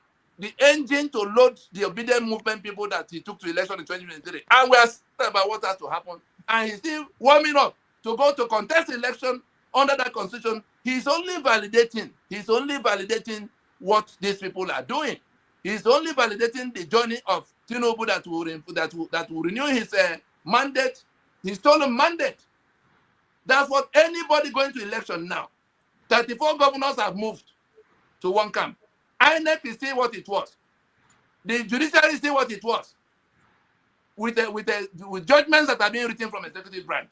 engine to load the obedient movement people that he took to election in 2023? And we are sad about what has to happen. And he's still warming up to go to contest election under that constitution. He's only validating what these people are doing. He's only validating the journey of Tinubu that will renew his mandate, his stolen mandate. That's what anybody going to election now. 34 governors have moved to one camp. INEC is still what it was. The judiciary is still what it was. With judgments that are being written from executive branch.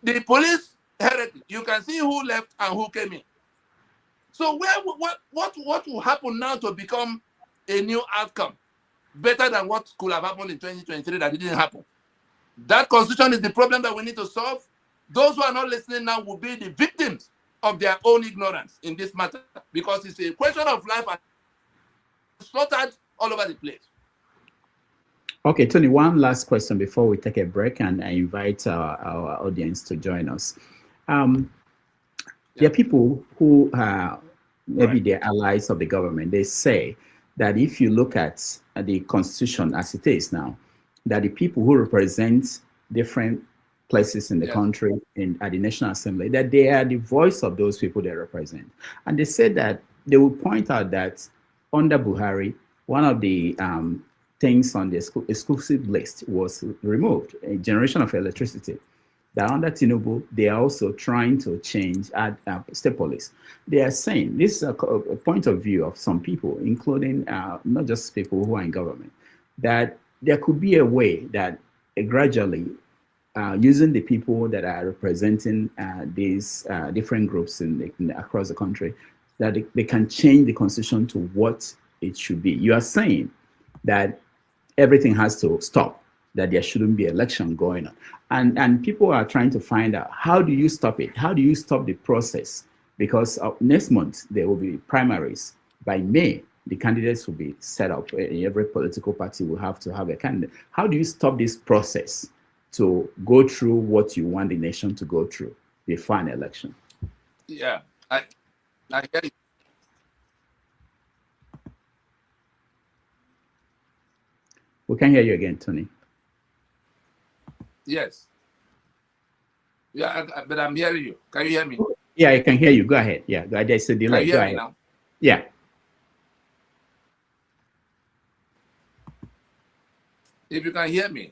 The police heredity. You can see who left and who came in. So what will happen now to become a new outcome better than what could have happened in 2023 that it didn't happen? That constitution is the problem that we need to solve. Those who are not listening now will be the victims of their own ignorance in this matter, because it's a question of life and slaughtered all over the place. Okay, Tony, one last question before we take a break, and I invite our audience to join us. There are people who maybe they're allies of the government. They say that if you look at the constitution as it is now, that the people who represent different places in the country at the National Assembly, that they are the voice of those people they represent. And they said that they will point out that under Buhari, one of the things on the exclusive list was removed, a generation of electricity. That under Tinubu, they are also trying to change state police. They are saying, this is a point of view of some people, including not just people who are in government, that there could be a way that gradually using the people that are representing these different groups across the country, that they can change the constitution to what it should be. You are saying that everything has to stop, that there shouldn't be election going on. And people are trying to find out, how do you stop it? How do you stop the process? Because next month, there will be primaries. By May, the candidates will be set up. Every political party will have to have a candidate. How do you stop this process to go through what you want the nation to go through before an election? Yeah, I get it. We can hear you again, Tony. Yes. Yeah, but I'm hearing you. Can you hear me? Yeah, I can hear you. Go ahead. Yeah, go ahead. There's a delay. Can you hear me now? Yeah. If you can hear me.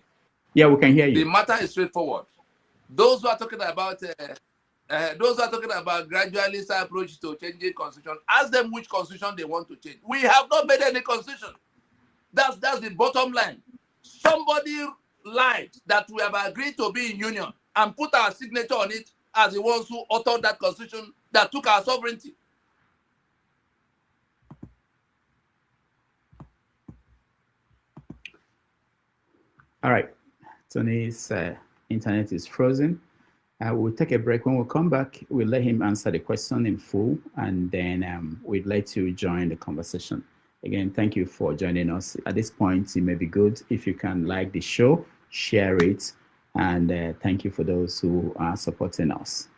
Yeah, we can hear you. The matter is straightforward. Those who are talking about gradually approach to changing constitution, ask them which constitution they want to change. We have not made any constitution. That's the bottom line. Somebody lied that we have agreed to be in union and put our signature on it as the ones who authored that constitution that took our sovereignty. All right. Tony's internet is frozen. We'll take a break. When we come back, we'll let him answer the question in full, and then we'd let you join the conversation. Again, thank you for joining us. At this point, it may be good if you can like the show, share it, and thank you for those who are supporting us.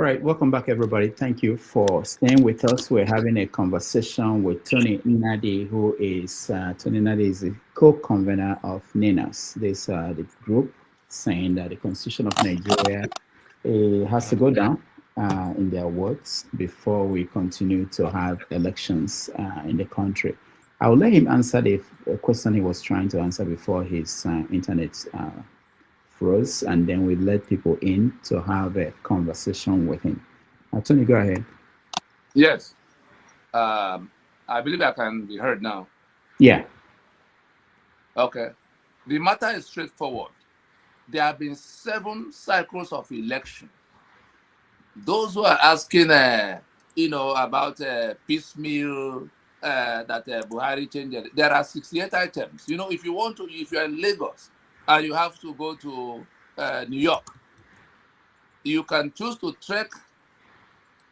right, welcome back, everybody. Thank you for staying with us. We're having a conversation with Tony Nnadi, who is Tony Nnadi is the co-convener of NINAS. This the group saying that the Constitution of Nigeria has to go down, in their words, before we continue to have elections in the country. I will let him answer the question he was trying to answer before his internet froze, and then we let people in to have a conversation with him. Tony, go ahead. Yes. I believe I can be heard now. Yeah. Okay. The matter is straightforward. There have been 7 cycles of election. Those who are asking, about piecemeal, that Buhari changed it, there are 68 items. If you're in Lagos and you have to go to New York, you can choose to trek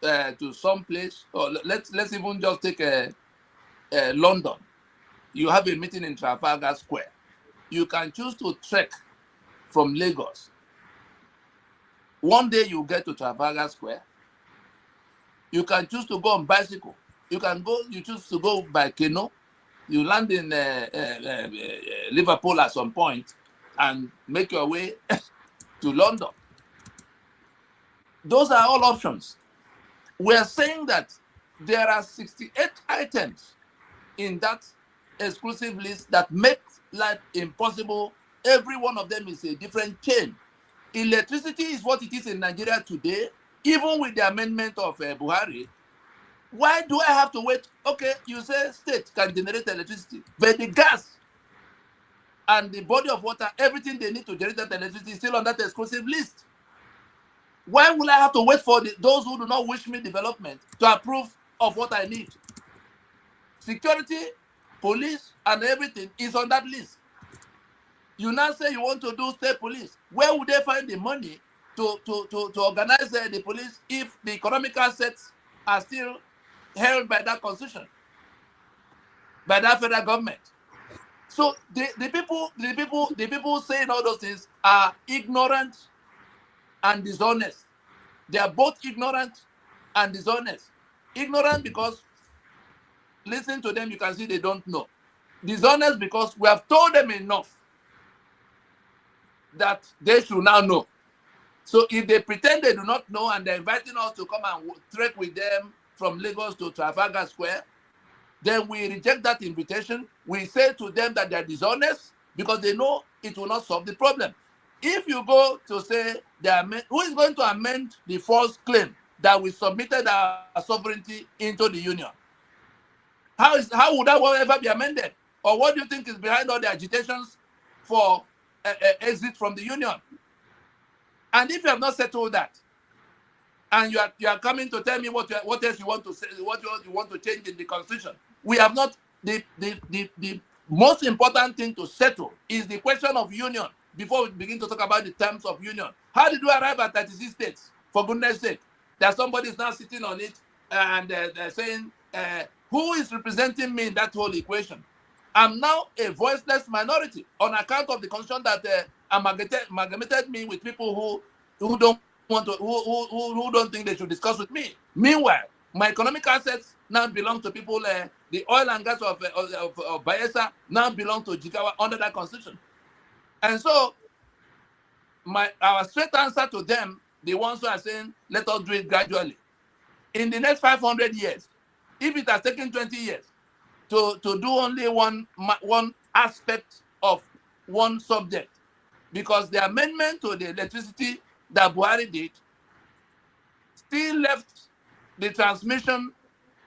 to some place, or let's even just take London. You have a meeting in Trafalgar Square. You can choose to trek from Lagos. One day you get to Trafalgar Square. You can choose to go on bicycle. You choose to go by canoe. You land in Liverpool at some point and make your way to London. Those are all options. We're saying that there are 68 items in that exclusive list that make life impossible. Every one of them is a different chain. Electricity is what it is in Nigeria today, even with the amendment of Buhari. Why do I have to wait? Okay, you say state can generate electricity, but the gas and the body of water, everything they need to generate that electricity is still on that exclusive list. Why will I have to wait for those who do not wish me development to approve of what I need? Security, police, and everything is on that list. You now say you want to do state police. Where would they find the money to organize the police if the economic assets are still held by that constitution, by that federal government? So the people saying all those things are ignorant and dishonest. They are both ignorant and dishonest. Ignorant because listen to them, you can see they don't know. Dishonest because we have told them enough that they should now know. So if they pretend they do not know and they're inviting us to come and trek with them from Lagos to Trafalgar Square, then we reject that invitation. We say to them that they're dishonest because they know it will not solve the problem. If you go to say, who is going to amend the false claim that we submitted our sovereignty into the union? How would that one ever be amended? Or what do you think is behind all the agitations for exit from the union? And if you have not settled that, and you are coming to tell me what else you want to say, what you want to change in the constitution, we have not. The most important thing to settle is the question of union before we begin to talk about the terms of union. How did we arrive at 36 states? For goodness sake, that somebody is now sitting on it and they're saying, who is representing me in that whole equation? I'm now a voiceless minority on account of the constitution that amalgamated me with people who don't want to, who don't think they should discuss with me. Meanwhile, my economic assets now belong to people. The oil and gas of Bayelsa now belong to Jigawa under that constitution. And so, our straight answer to them, the ones who are saying, let us do it gradually. In the next 500 years, if it has taken 20 years to do only one aspect of one subject, because the amendment to the electricity that Buhari did still left the transmission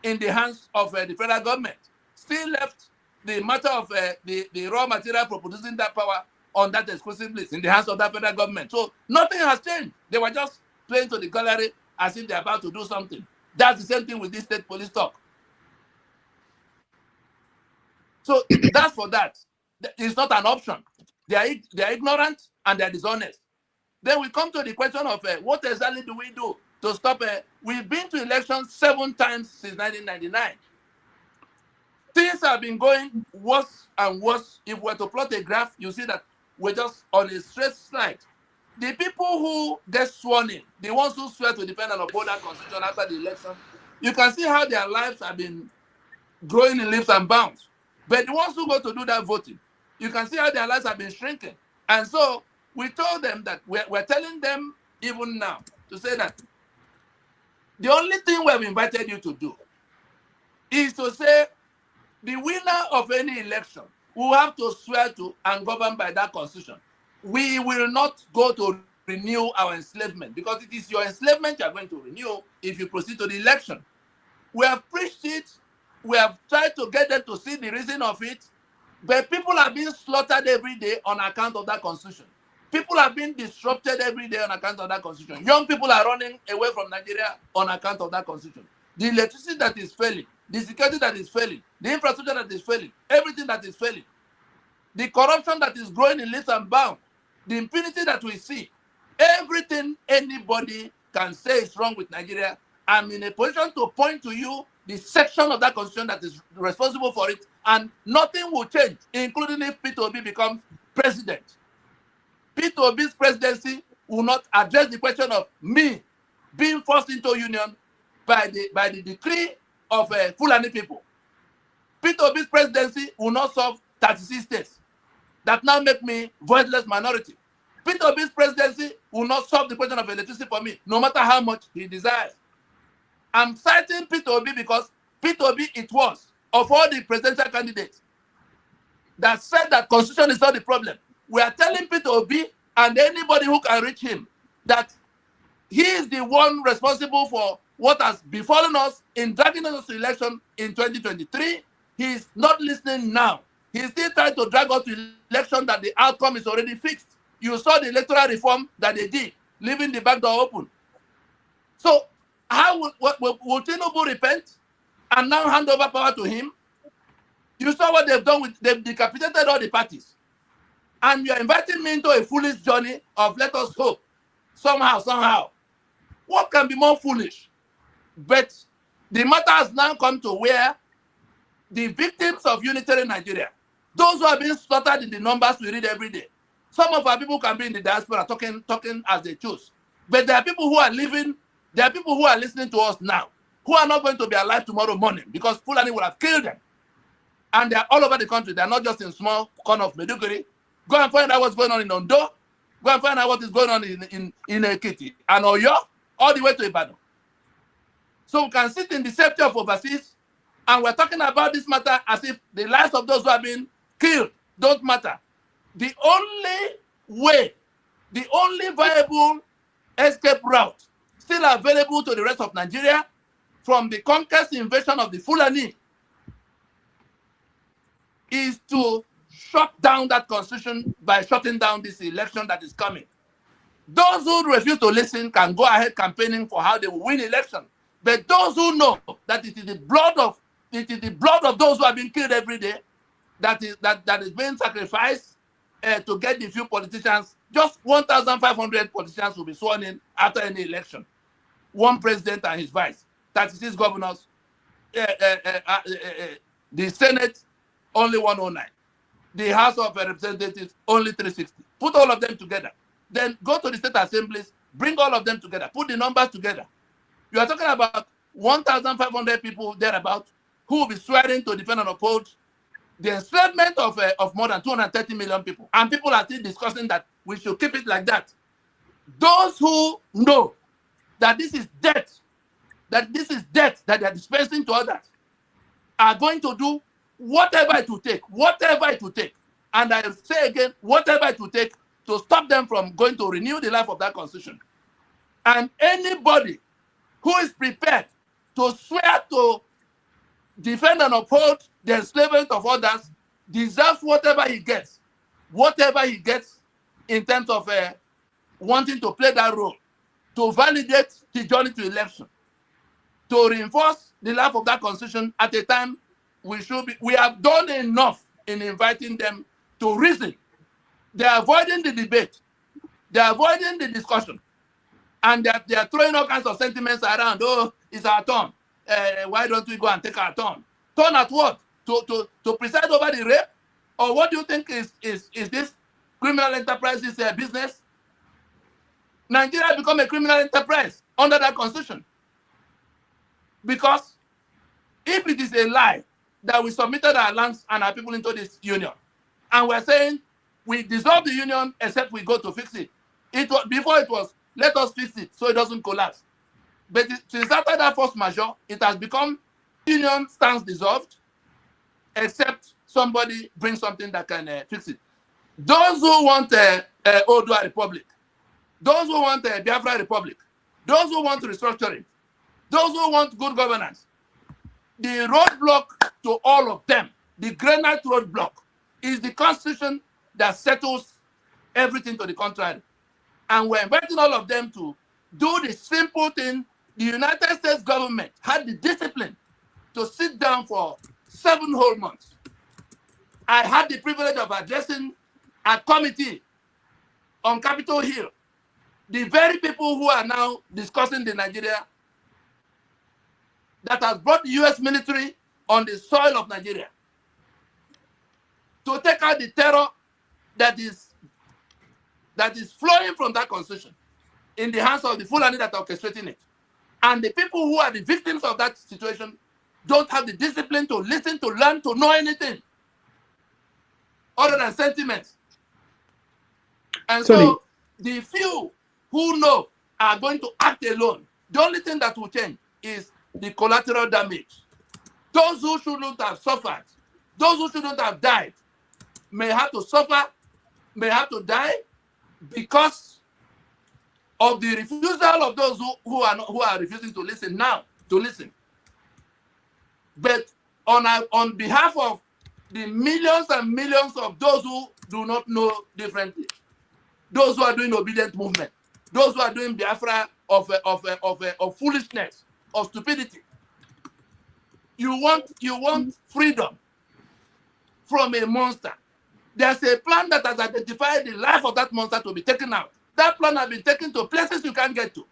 in the hands of the federal government, still left the matter of the raw material for producing that power on that exclusive list in the hands of that federal government. So nothing has changed. They were just playing to the gallery as if they're about to do something. That's the same thing with this state police talk. So that's for that. It's not an option. They are ignorant and they're dishonest. Then we come to the question of what exactly do we do to stop? We've been to elections 7 times since 1999. Things have been going worse and worse. If we're to plot a graph, you see that we're just on a straight slide. the people who get sworn in, the ones who swear to defend and uphold that constitution after the election, you can see how their lives have been growing in leaps and bounds. But the ones who go to do that voting, you can see how their lives have been shrinking. And so we told them that we're telling them even now to say that the only thing we have invited you to do is to say the winner of any election will have to swear to and govern by that constitution. We will not go to renew our enslavement, because it is your enslavement you are going to renew if you proceed to the election. We have preached it. We have tried to get them to see the reason of it, but people are being slaughtered every day on account of that constitution. People are being disrupted every day on account of that constitution. Young people are running away from Nigeria on account of that constitution. The electricity that is failing, the security that is failing, the infrastructure that is failing, everything that is failing, the corruption that is growing in leaps and bounds, the impunity that we see, everything anybody can say is wrong with Nigeria. I'm in a position to point to you the section of that constitution that is responsible for it, and nothing will change, including if Peter Obi becomes president. Peter Obi's presidency will not address the question of me being forced into union by the decree of Fulani people. Peter Obi's presidency will not solve 36 states that now make me voiceless minority. Peter Obi's presidency will not solve the question of electricity for me, no matter how much he desires. I'm citing Peter Obi because Peter Obi it was, of all the presidential candidates, that said that constitution is not the problem. We are telling Peter Obi and anybody who can reach him that he is the one responsible for what has befallen us in dragging us to election in 2023. He is not listening now. He is still trying to drag us to election that the outcome is already fixed. You saw the electoral reform that they did, leaving the back door open. So how will Tinubu repent and now hand over power to him? You saw what they've done they've decapitated all the parties. And you're inviting me into a foolish journey of let us hope, somehow. What can be more foolish? But the matter has now come to where the victims of unitary Nigeria, those who are being slaughtered in the numbers we read every day. Some of our people can be in the diaspora talking as they choose. But there are people who are living, there are people who are listening to us now, who are not going to be alive tomorrow morning because Fulani will have killed them. And they are all over the country. They are not just in small corner of Meduguri. Go and find out what's going on in Ondo. Go and find out what is going on in Ekiti and Oyo, all the way to Ibadan. So we can sit in the safety of overseas, and we're talking about this matter as if the lives of those who have been killed don't matter. The only way, the only viable escape route still available to the rest of Nigeria from the conquest invasion of the Fulani is to shut down that constitution by shutting down this election that is coming. Those who refuse to listen can go ahead campaigning for how they will win election. But those who know that it is the blood of those who are being killed every day that is being sacrificed to get the few politicians, just 1,500 politicians will be sworn in after any election. One president and his vice, 36 governors, the Senate, only 109. The House of Representatives, only 360. Put all of them together. Then go to the state assemblies, bring all of them together, put the numbers together. You are talking about 1,500 people thereabout who will be swearing to defend and uphold the enslavement of more than 230 million people. And people are still discussing that we should keep it like that. Those who know that this is debt, that they are dispensing to others, are going to do whatever it will take, and I say again, whatever it will take to stop them from going to renew the life of that constitution. And anybody who is prepared to swear to defend and uphold the enslavement of others deserves whatever he gets in terms of wanting to play that role, to validate the journey to election, to reinforce the life of that constitution at a time we have done enough in inviting them to reason. They are avoiding the debate. They are avoiding the discussion. And they are throwing all kinds of sentiments around. Oh, it's our turn. Why don't we go and take our turn? Turn at what? To preside over the rape? Or what do you think is this criminal enterprise's business? Nigeria become a criminal enterprise under that constitution. Because if it is a lie that we submitted our lands and our people into this union, and we're saying we dissolve the union except we go to fix it. Before it was, let us fix it so it doesn't collapse. But since after that force majeure, it has become union stands dissolved except somebody brings something that can fix it. Those who want Odua Republic, those who want Biafra Republic, those who want restructuring, those who want good governance, the roadblock to all of them, the granite roadblock, is the constitution that settles everything to the contrary. And we're inviting all of them to do the simple thing. The United States government had the discipline to sit down for 7 whole months. I had the privilege of addressing a committee on Capitol Hill, the very people who are now discussing the Nigeria that has brought the US military on the soil of Nigeria to take out the terror that is flowing from that constitution in the hands of the Fulani that are orchestrating it. And the people who are the victims of that situation don't have the discipline to listen, to learn, to know anything other than sentiments. And so the few who know are going to act alone. The only thing that will change is the collateral damage. Those who shouldn't have suffered, those who shouldn't have died, may have to suffer, may have to die because of the refusal of those who are refusing to listen now, to listen. But on behalf of the millions and millions of those who do not know differently, those who are doing obedient movement, those who are doing Biafra of foolishness, of stupidity, you want freedom from a monster. There's a plan that has identified the life of that monster to be taken out. That plan has been taken to places you can't get to.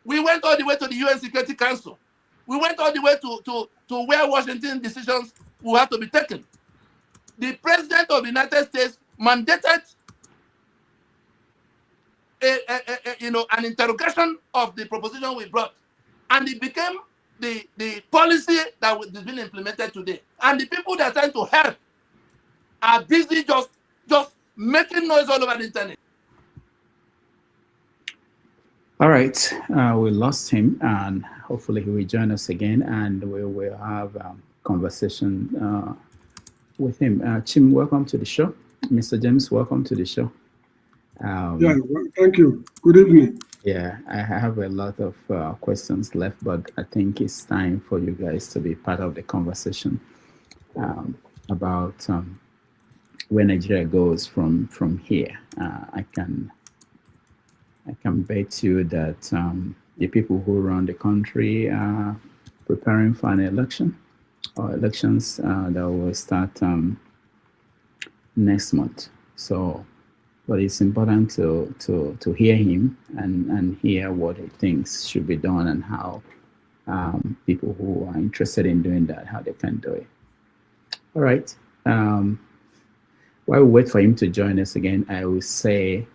We went all the way to the UN Security Council. We went all the way to where Washington decisions will have to be taken. The President of the United States mandated an interrogation of the proposition we brought. And it became the policy that is being implemented today. And the people that are trying to help are busy just making noise all over the internet. All right, we lost him, and hopefully he will join us again, and we will have a conversation with him. Chim, welcome to the show. Mr. James, welcome to the show. Yeah, well, thank you. Good evening. Yeah, I have a lot of questions left, but I think it's time for you guys to be part of the conversation about where Nigeria goes from here. I can bet you that the people who run the country are preparing for an election or elections that will start next month. So, but it's important to hear him and hear what he thinks should be done and how people who are interested in doing that, how they can do it. All right. While we wait for him to join us again, I will say,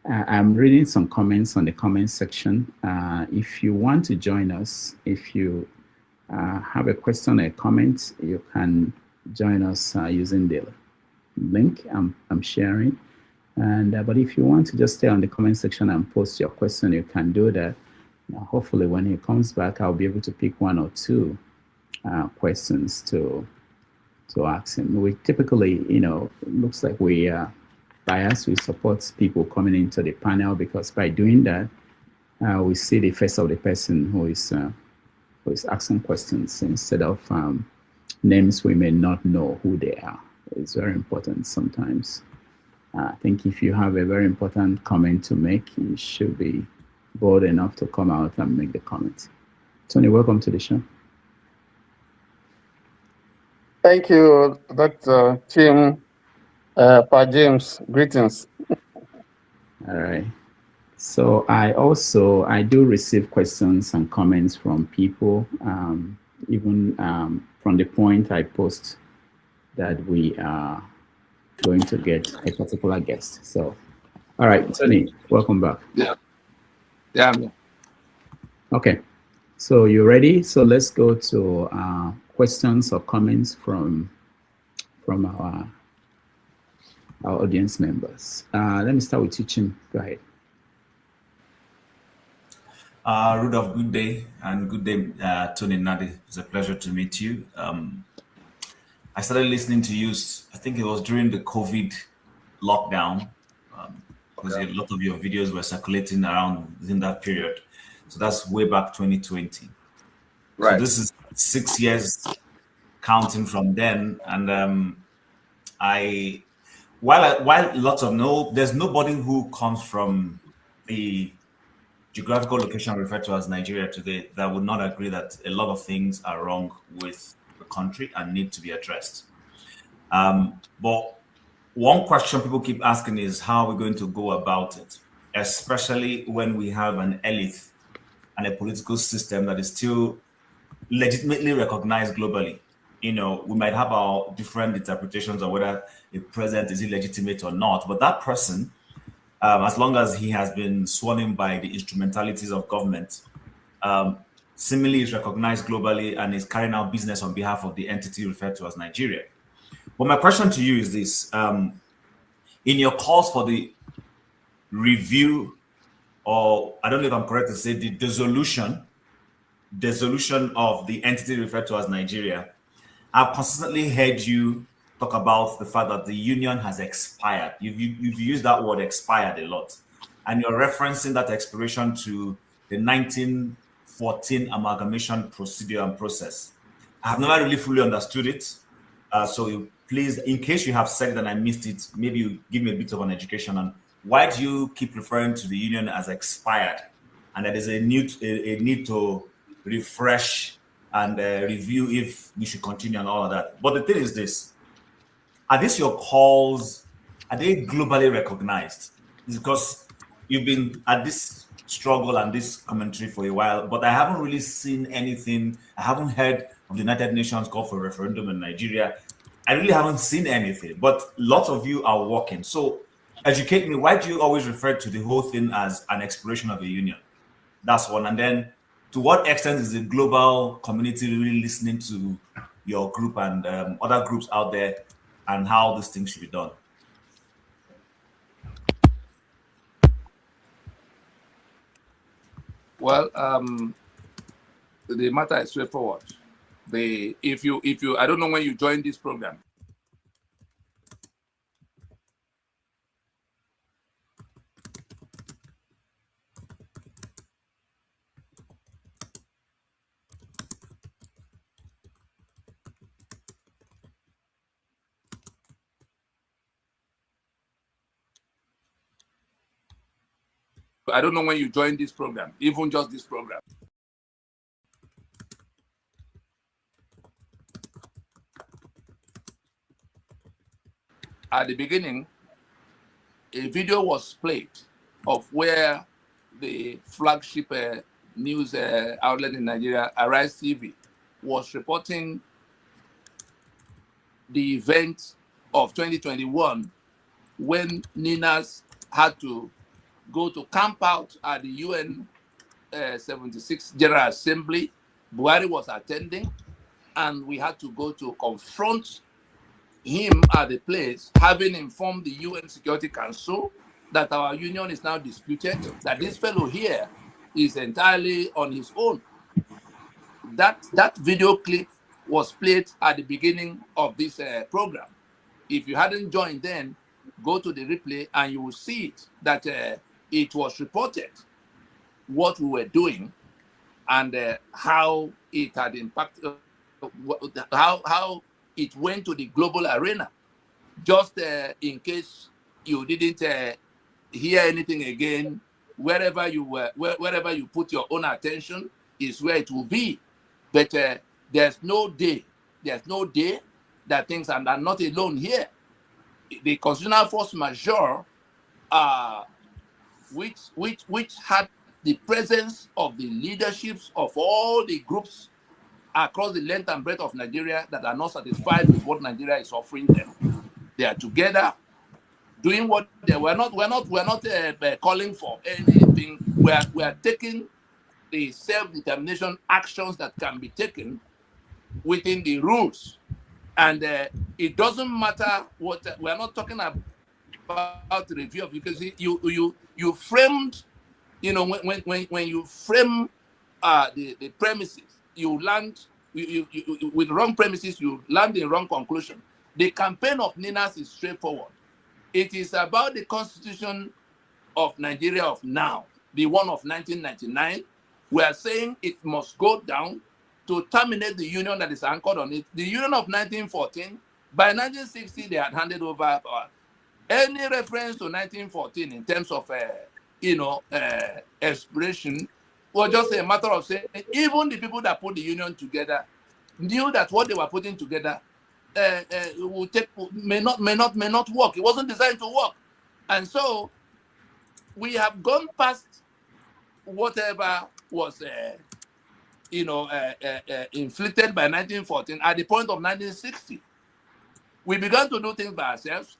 I'm reading some comments on the comment section. If you want to join us, if you have a question or a comment, you can join us using the link I'm sharing. And but if you want to just stay on the comment section and post your question, you can do that. Now, hopefully, when he comes back, I'll be able to pick 1 or 2 questions to ask him. We typically, it looks like we bias, we support people coming into the panel because by doing that, we see the face of the person who is asking questions instead of names we may not know who they are. It's very important sometimes. I think if you have a very important comment to make, you should be bold enough to come out and make the comment. Tony, welcome to the show. Thank you, Dr. Chim. Pa James, greetings. All right. So I do receive questions and comments from people, even from the point I post that we are going to get a particular guest. So, all right, Tony, welcome back. Yeah. Yeah, I'm here. Okay. So you ready? So let's go to questions or comments from our audience members. Let me start with you, Chim. Go ahead. Rudolph, good day, and good day, Tony Nadi. It's a pleasure to meet you. I started listening to you, I think it was during the COVID lockdown, because a lot of your videos were circulating around within that period. So that's way back 2020. Right. So this is 6 years counting from then. And while lots of there's nobody who comes from the geographical location referred to as Nigeria today that would not agree that a lot of things are wrong with the country and need to be addressed. But one question people keep asking is how are we going to go about it, especially when we have an elite and a political system that is still legitimately recognized globally. You know, we might have our different interpretations of whether a president is illegitimate or not, but that person, as long as he has been sworn in by the instrumentalities of government, seemingly is recognized globally and is carrying out business on behalf of the entity referred to as Nigeria. But my question to you is this. In your calls for the review, or I don't know if I'm correct to say the dissolution of the entity referred to as Nigeria, I've consistently heard you talk about the fact that the union has expired. You've used that word expired a lot. And you're referencing that expiration to the 1914 amalgamation procedure and process. I have never really fully understood it. So please, in case you have said it and I missed it, maybe you give me a bit of an education on why do you keep referring to the union as expired? And that is a need to refresh and review if we should continue and all of that. But the thing is this, are these your calls, are they globally recognized? It's because you've been at this struggle and this commentary for a while, but I haven't really seen anything. I haven't heard of the United Nations call for a referendum in Nigeria. I really haven't seen anything, but lots of you are working. So educate me, why do you always refer to the whole thing as an expiration of a union? That's one. And then to what extent is the global community really listening to your group and other groups out there and how this thing should be done? Well, the matter is straightforward. If you, I don't know when you joined this program. I don't know when you joined this program, even just this program. At the beginning, a video was played of where the flagship news outlet in Nigeria, Arise TV, was reporting the event of 2021 when Ninas had to go to camp out at the UN 76 General Assembly. Buhari was attending, and we had to go to confront him at the place, having informed the UN Security Council that our union is now disputed, that this fellow here is entirely on his own. That video clip was played at the beginning of this program. If you hadn't joined then, go to the replay and you will see it, that it was reported what we were doing and how it had impacted, how it went to the global arena. Just in case you didn't hear anything again, wherever you put your own attention is where it will be. But there's no day that things are not alone here. The constitutional force majeure, which had the presence of the leaderships of all the groups across the length and breadth of Nigeria that are not satisfied with what Nigeria is offering them. They are together doing what they we're not calling for anything. We are taking the self-determination actions that can be taken within the rules, and it doesn't matter what we're not talking about review of, because you framed, when you frame the premises, you land you with wrong premises, you land in wrong conclusion. The campaign of NINAS is straightforward. It is about the constitution of Nigeria of now, the one of 1999. We are saying it must go down to terminate the union that is anchored on it. The union of 1914, by 1960, they had handed over power. Any reference to 1914 in terms of, expiration was just a matter of saying, even the people that put the union together knew that what they were putting together may not work. It wasn't designed to work. And so we have gone past whatever was inflicted by 1914 at the point of 1960. We began to do things by ourselves.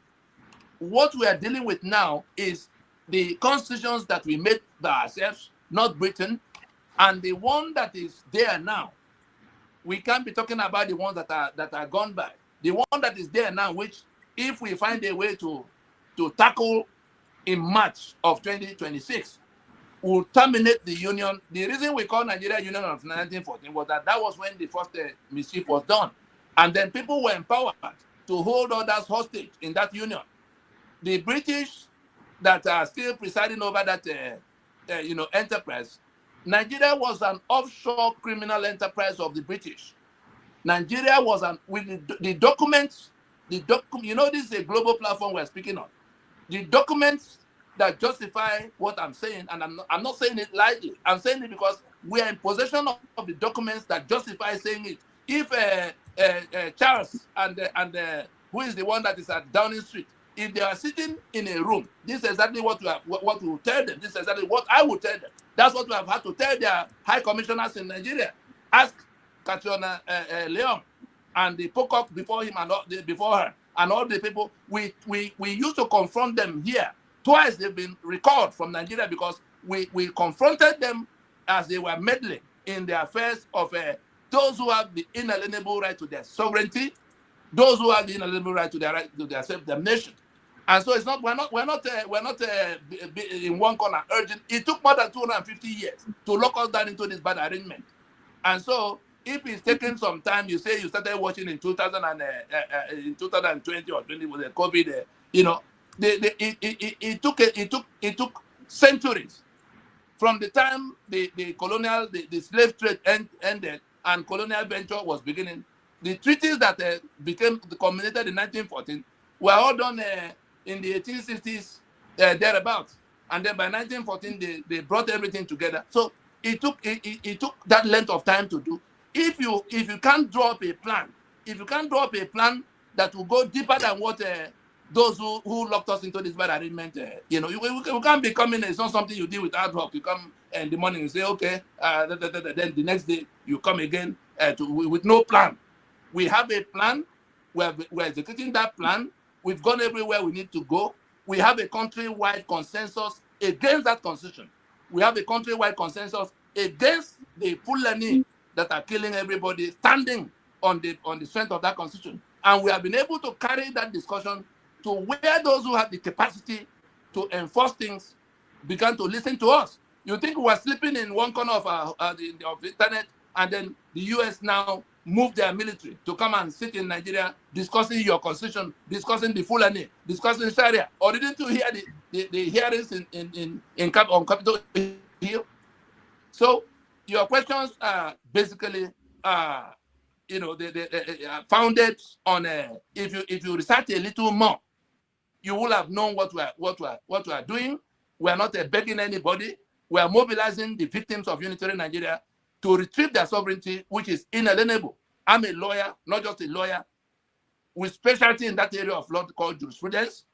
What we are dealing with now is the constitutions that we made by ourselves, not Britain, and the one that is there now. We can't be talking about the ones that are gone by. The one that is there now, which if we find a way to tackle in March of 2026, will terminate the union. The reason we call Nigeria Union of 1914 was that was when the first mischief was done. And then people were empowered to hold others hostage in that union. The British that are still presiding over that enterprise, Nigeria was an offshore criminal enterprise of the British. Nigeria was with the documents, this is a global platform we're speaking on. The documents that justify what I'm saying, and I'm not saying it lightly. I'm saying it because we are in possession of the documents that justify saying it. If Charles and who is the one that is at Downing Street, if they are sitting in a room, this is exactly what we will tell them. This is exactly what I will tell them. That's what we have had to tell their high commissioners in Nigeria. Ask Catriona Leon and the Pocock before him and before her and all the people. We used to confront them here. Twice they've been recalled from Nigeria because we confronted them as they were meddling in the affairs of those who have the inalienable right to their sovereignty, those who have the inalienable right to their self-determination. And so it's not we're not in one corner urging. It took more than 250 years to lock us down into this bad arrangement. And so if it's taken some time, you say you started watching in 2020 or 20 with the COVID, it took centuries from the time the slave trade ended and colonial venture was beginning. The treaties that became culminated in 1914 were all done in the 1860s thereabouts, and then by 1914 they brought everything together. So it took that length of time to do. If you can't draw up a plan, that will go deeper than what those who locked us into this bad arrangement, we can't be coming. It's not something you deal with ad hoc. You come in the morning and say, okay, then the next day you come again with no plan. We have a plan. We're executing that plan. We've gone everywhere we need to go. We have a country-wide consensus against that constitution. We have a country-wide consensus against the Fulani that are killing everybody, standing on the strength of that constitution. And we have been able to carry that discussion to where those who have the capacity to enforce things began to listen to us. You think we were sleeping in one corner of the internet, and then the US now moved their military to come and sit in Nigeria discussing your constitution, discussing the Fulani, discussing Sharia? Or didn't you hear the hearings on Capitol Hill? So your questions are basically founded on if you research a little more, you will have known what we are doing. We are not begging anybody. We are mobilizing the victims of unitary Nigeria to retrieve their sovereignty, which is inalienable. I'm a lawyer, not just a lawyer, with specialty in that area of law called jurisprudence.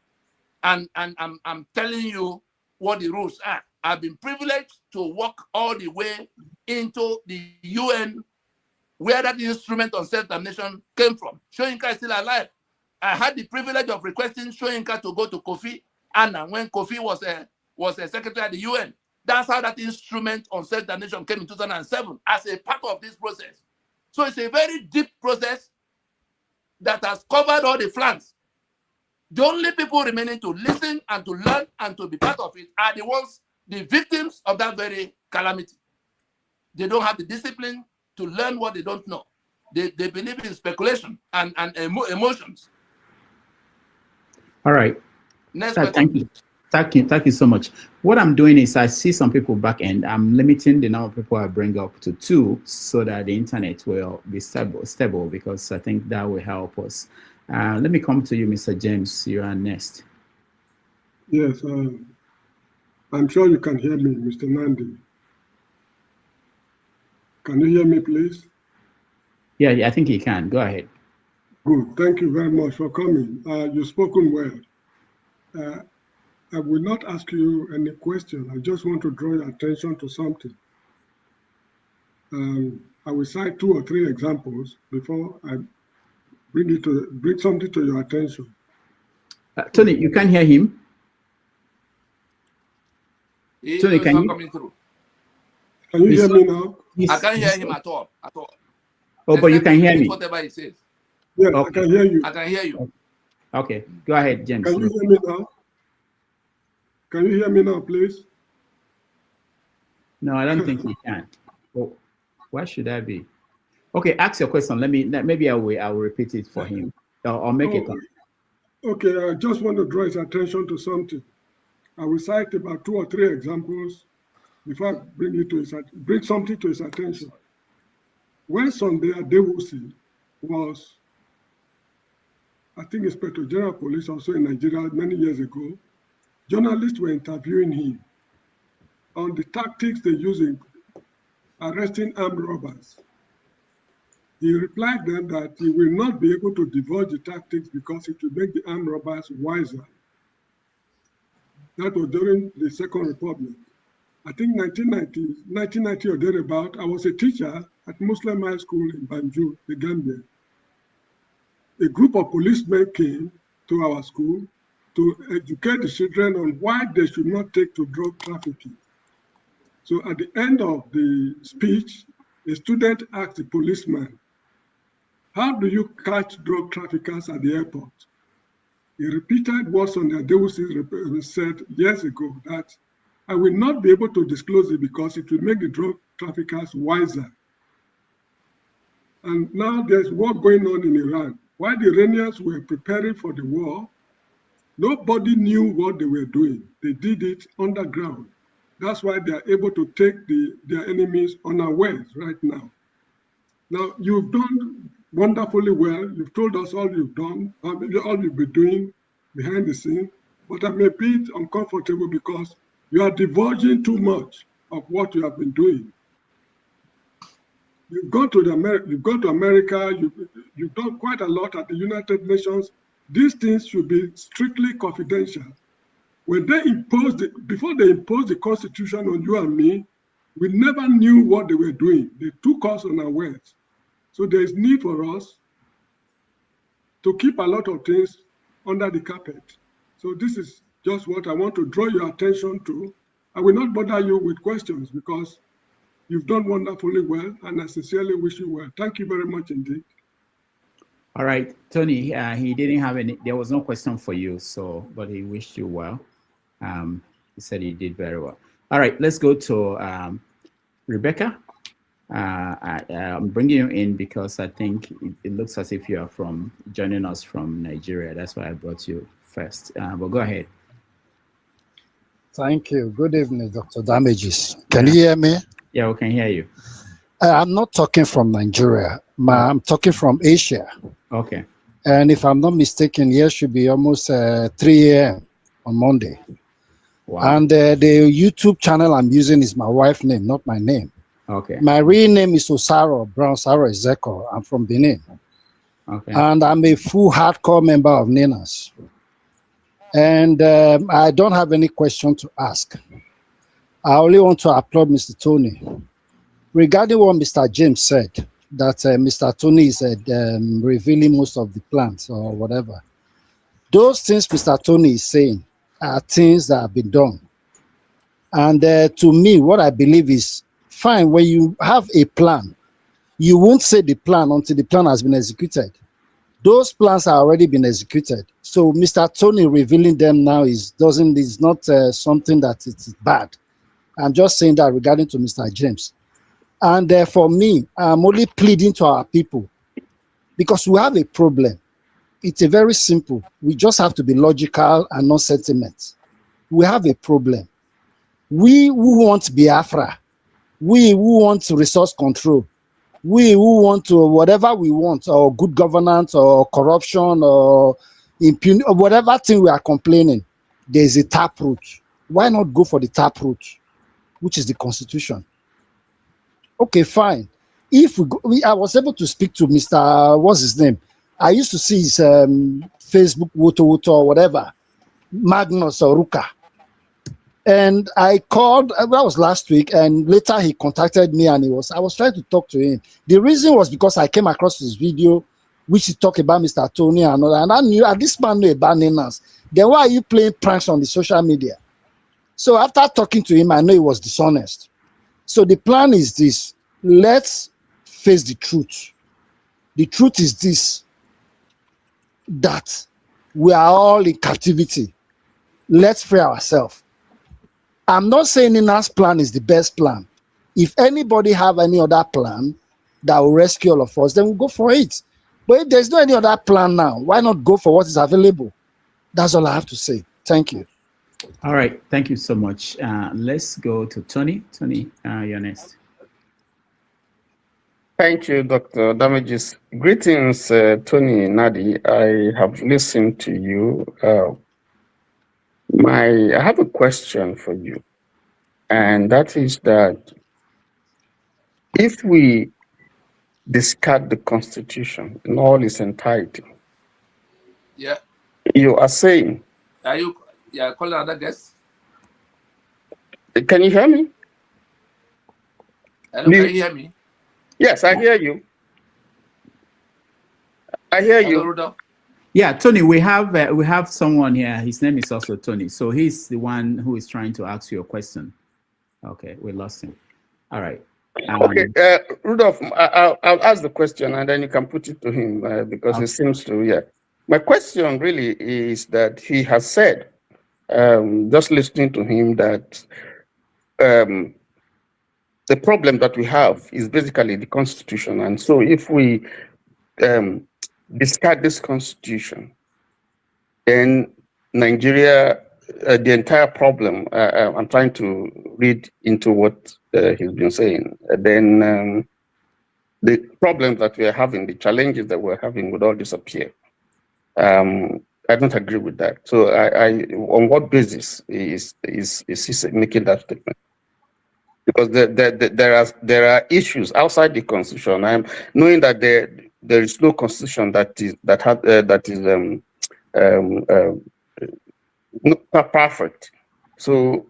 And I'm telling you what the rules are. I've been privileged to walk all the way into the UN, where that instrument on self-determination came from. Soyinka is still alive. I had the privilege of requesting Soyinka to go to Kofi Annan when Kofi was a secretary at the UN. That's how that instrument on self-determination came in 2007 as a part of this process. So it's a very deep process that has covered all the flanks. The only people remaining to listen and to learn and to be part of it are the ones, the victims of that very calamity. They don't have the discipline to learn what they don't know. They believe in speculation and emotions. All right. Next Thank question. you. Thank you so much. What I'm doing is I see some people back end. I'm limiting the number of people I bring up to 2 so that the internet will be stable because I think that will help us. Let me come to you, Mr. James. You are next. Yes, I'm sure you can hear me, Mr. Nandi. Can you hear me, please? Yeah, I think you can. Go ahead. Good. Thank you very much for coming. You've spoken well. I will not ask you any question. I just want to draw your attention to something. I will cite 2 or 3 examples before I bring something to your attention. Tony, you can hear him? Tony, can you? Coming through. Can you hear me now? I can't hear him at all. Oh, but you can hear me. Whatever he says. Yes, Okay. I can hear you. I can hear you. Okay, go ahead, James. Can you hear me now? Can you hear me now, please? No, I don't think you can. Oh, why should I be? Okay, ask your question. Maybe I will repeat it for him. I'll make it. Okay, I just want to draw his attention to something. I will cite about 2 or 3 examples before I bring something to his attention. When Sunday Adewusi was, I think, Inspector General Police also in Nigeria many years ago, journalists were interviewing him on the tactics they use in arresting armed robbers. He replied then that he will not be able to divulge the tactics because it will make the armed robbers wiser. That was during the Second Republic. I think 1990 or thereabout, I was a teacher at Muslim High School in Banjul, the Gambia. A group of policemen came to our school to educate the children on why they should not take to drug trafficking. So at the end of the speech, a student asked the policeman, "How do you catch drug traffickers at the airport?" He repeated what Sunday Adewusi said years ago, that I will not be able to disclose it because it will make the drug traffickers wiser. And now there's war going on in Iran. While the Iranians were preparing for the war, nobody knew what they were doing. They did it underground. That's why they are able to take their enemies unawares right now. Now, you've done wonderfully well. You've told us all you've done, all you've been doing behind the scene, but I'm a bit uncomfortable because you are divulging too much of what you have been doing. You've gone to America, you've done quite a lot at the United Nations. These things should be strictly confidential. When they before they imposed the Constitution on you and me, we never knew what they were doing. They took us unawares. So there is need for us to keep a lot of things under the carpet. So this is just what I want to draw your attention to. I will not bother you with questions because you've done wonderfully well, and I sincerely wish you well. Thank you very much indeed. All right, Tony, he didn't have any, there was no question for you, but he wished you well. He said he did very well. All right, let's go to Rebecca. I'm bringing you in because I think it looks as if you are joining us from Nigeria. That's why I brought you first, but go ahead. Thank you. Good evening, Dr. Damages. Can you hear me? Yeah, we can hear you. I'm not talking from Nigeria. I'm talking from Asia. Okay. And if I'm not mistaken, here should be almost 3 a.m. on Monday. Wow. And the YouTube channel I'm using is my wife's name, not my name. Okay. My real name is Osaro Brown Saro Ezeko. I'm from Benin. Okay. And I'm a full hardcore member of NINAS. And I don't have any question to ask. I only want to applaud Mr. Tony. Regarding what Mr. James said, that Mr. Tony is revealing most of the plans or whatever. Those things Mr. Tony is saying are things that have been done. And to me, what I believe is, fine, when you have a plan, you won't say the plan until the plan has been executed. Those plans have already been executed. So Mr. Tony revealing them now is not something that is bad. I'm just saying that regarding to Mr. James. And for me, I'm only pleading to our people because we have a problem. It's a very simple. We just have to be logical and not sentiment. We have a problem. We who want Biafra, we who want resource control, we who want to whatever we want, or good governance or corruption or impunity or whatever thing we are complaining, there's a taproot. Why not go for the taproot, which is the Constitution? Okay, fine. If I was able to speak to Mr. What's his name? I used to see his Facebook Woto or whatever, Magnus or Ruka. And I called, that was last week, and later he contacted me and I was trying to talk to him. The reason was because I came across this video which he talked about Mr. Tony and all that, and I knew this man knew about Ninas. Then why are you playing pranks on the social media? So after talking to him, I know he was dishonest. So the plan is this: let's face the truth. The truth is this, that we are all in captivity. Let's free ourselves. I'm not saying Nina's plan is the best plan. If anybody have any other plan that will rescue all of us, then we'll go for it. But if there's no any other plan now, why not go for what is available? That's all I have to say. Thank you. All right. Thank you so much. Let's go to Tony. Tony, you're next. Thank you, Dr. Damages. Greetings, Tony Nadi. I have listened to you. I have a question for you, and that is that if we discard the Constitution in all its entirety, Yeah. you are saying... Are you calling another guest? Can you hear me? Hello, can you hear me? Yes, I hear you. I hear Hello, you. Rudolph. Yeah, Tony, we have someone here. His name is also Tony. So he's the one who is trying to ask you a question. Okay, we lost him. All right. Okay, Rudolph, I'll ask the question and then you can put it to him because Okay. it seems to, yeah. My question really is that he has said, just listening to him, that the problem that we have is basically the Constitution. And so if we discard this Constitution, then Nigeria, the entire problem, I'm trying to read into what he's been saying, then the problems that we are having, the challenges that we're having would all disappear. I don't agree with that. So on what basis is he making that statement? Because there are issues outside the Constitution. I'm knowing that there is no Constitution that is not perfect. So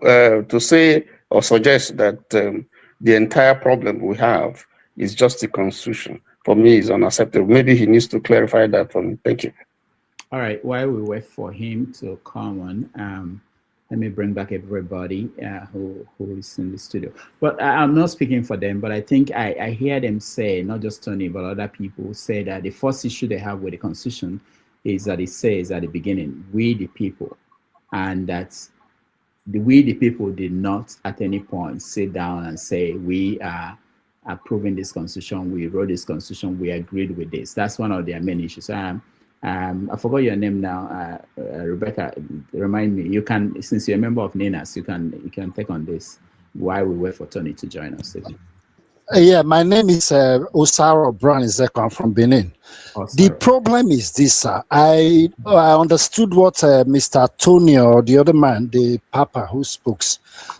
to say or suggest that the entire problem we have is just the Constitution, for me, is unacceptable. Maybe he needs to clarify that for me. Thank you. All right. While we wait for him to come on, let me bring back everybody who is in the studio. But I'm not speaking for them, but I think I hear them say, not just Tony, but other people say that the first issue they have with the Constitution is that it says at the beginning, we the people, and that we the people did not at any point sit down and say, we are approving this Constitution, we wrote this Constitution, we agreed with this. That's one of their main issues. I forgot your name now, Rebecca. Remind me. You can, since you're a member of NINAS, you can take on this while we wait for Tony to join us. Yeah, my name is Osaro Brown Izeko. I'm from Benin. The problem is this, sir. I understood what Mr. Tony or the other man, the Papa who spoke.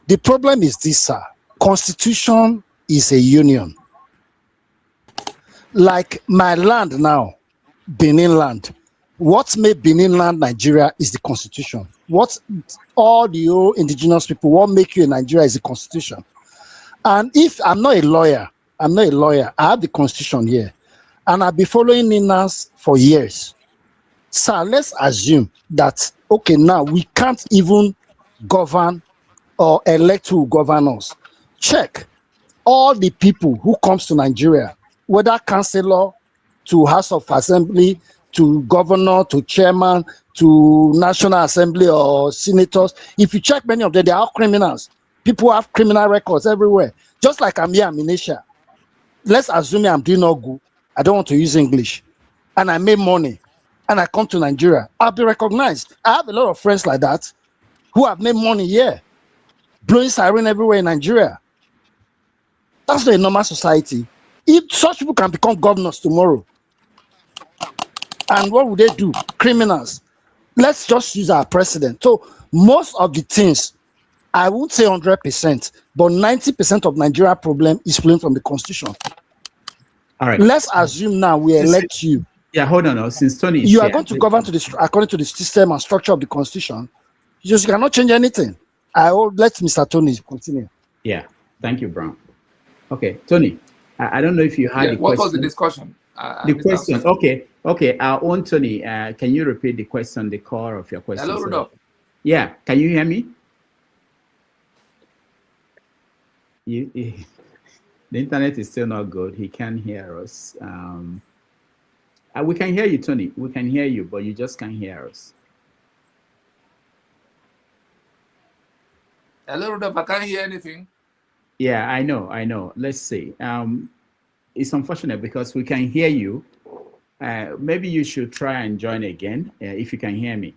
The problem is this, sir. Constitution is a union. Like my land now, Benin land. What made Benin land Nigeria is the Constitution. What all the indigenous people, what make you in Nigeria is the Constitution. And if I'm not a lawyer, I have the Constitution here. And I've been following NINAS for years. Sir, let's assume that, okay, now we can't even govern or elect who govern us. Check all the people who comes to Nigeria, whether councillor to House of Assembly, to governor, to chairman, to National Assembly or senators. If you check many of them, they are all criminals. People have criminal records everywhere. Just like I'm here, I'm in Asia. Let's assume I'm doing all good. I don't want to use English. And I make money. And I come to Nigeria. I'll be recognized. I have a lot of friends like that who have made money here, blowing siren everywhere in Nigeria. That's not a normal society. If such people can become governors tomorrow, and what would they do? Criminals. Let's just use our president. So most of the things, I would say 100%, but 90% of Nigeria problem is flowing from the constitution. All right. Let's assume now we elect you. Yeah, hold on. Since Tony is you are here, going to govern according to the system and structure of the constitution. You just cannot change anything. I will let Mr. Tony continue. Yeah, thank you, Brown. Okay, Tony, I don't know if you had the what question. was the discussion? The question. Okay. Our own Tony, can you repeat the question, the core of your question? Hello, Rudolph. Yeah, can you hear me? The internet is still not good. He can't hear us. We can hear you, Tony. We can hear you, but you just can't hear us. Hello, Rudolph. I can't hear anything. Yeah, I know. Let's see. It's unfortunate because we can hear you. Maybe you should try and join again if you can hear me.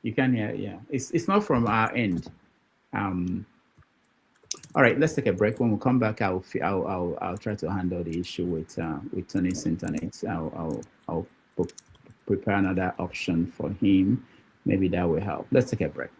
You can hear, yeah. It's not from our end. All right, let's take a break. When we come back, I'll try to handle the issue with Tony's internet. I'll prepare another option for him. Maybe that will help. Let's take a break.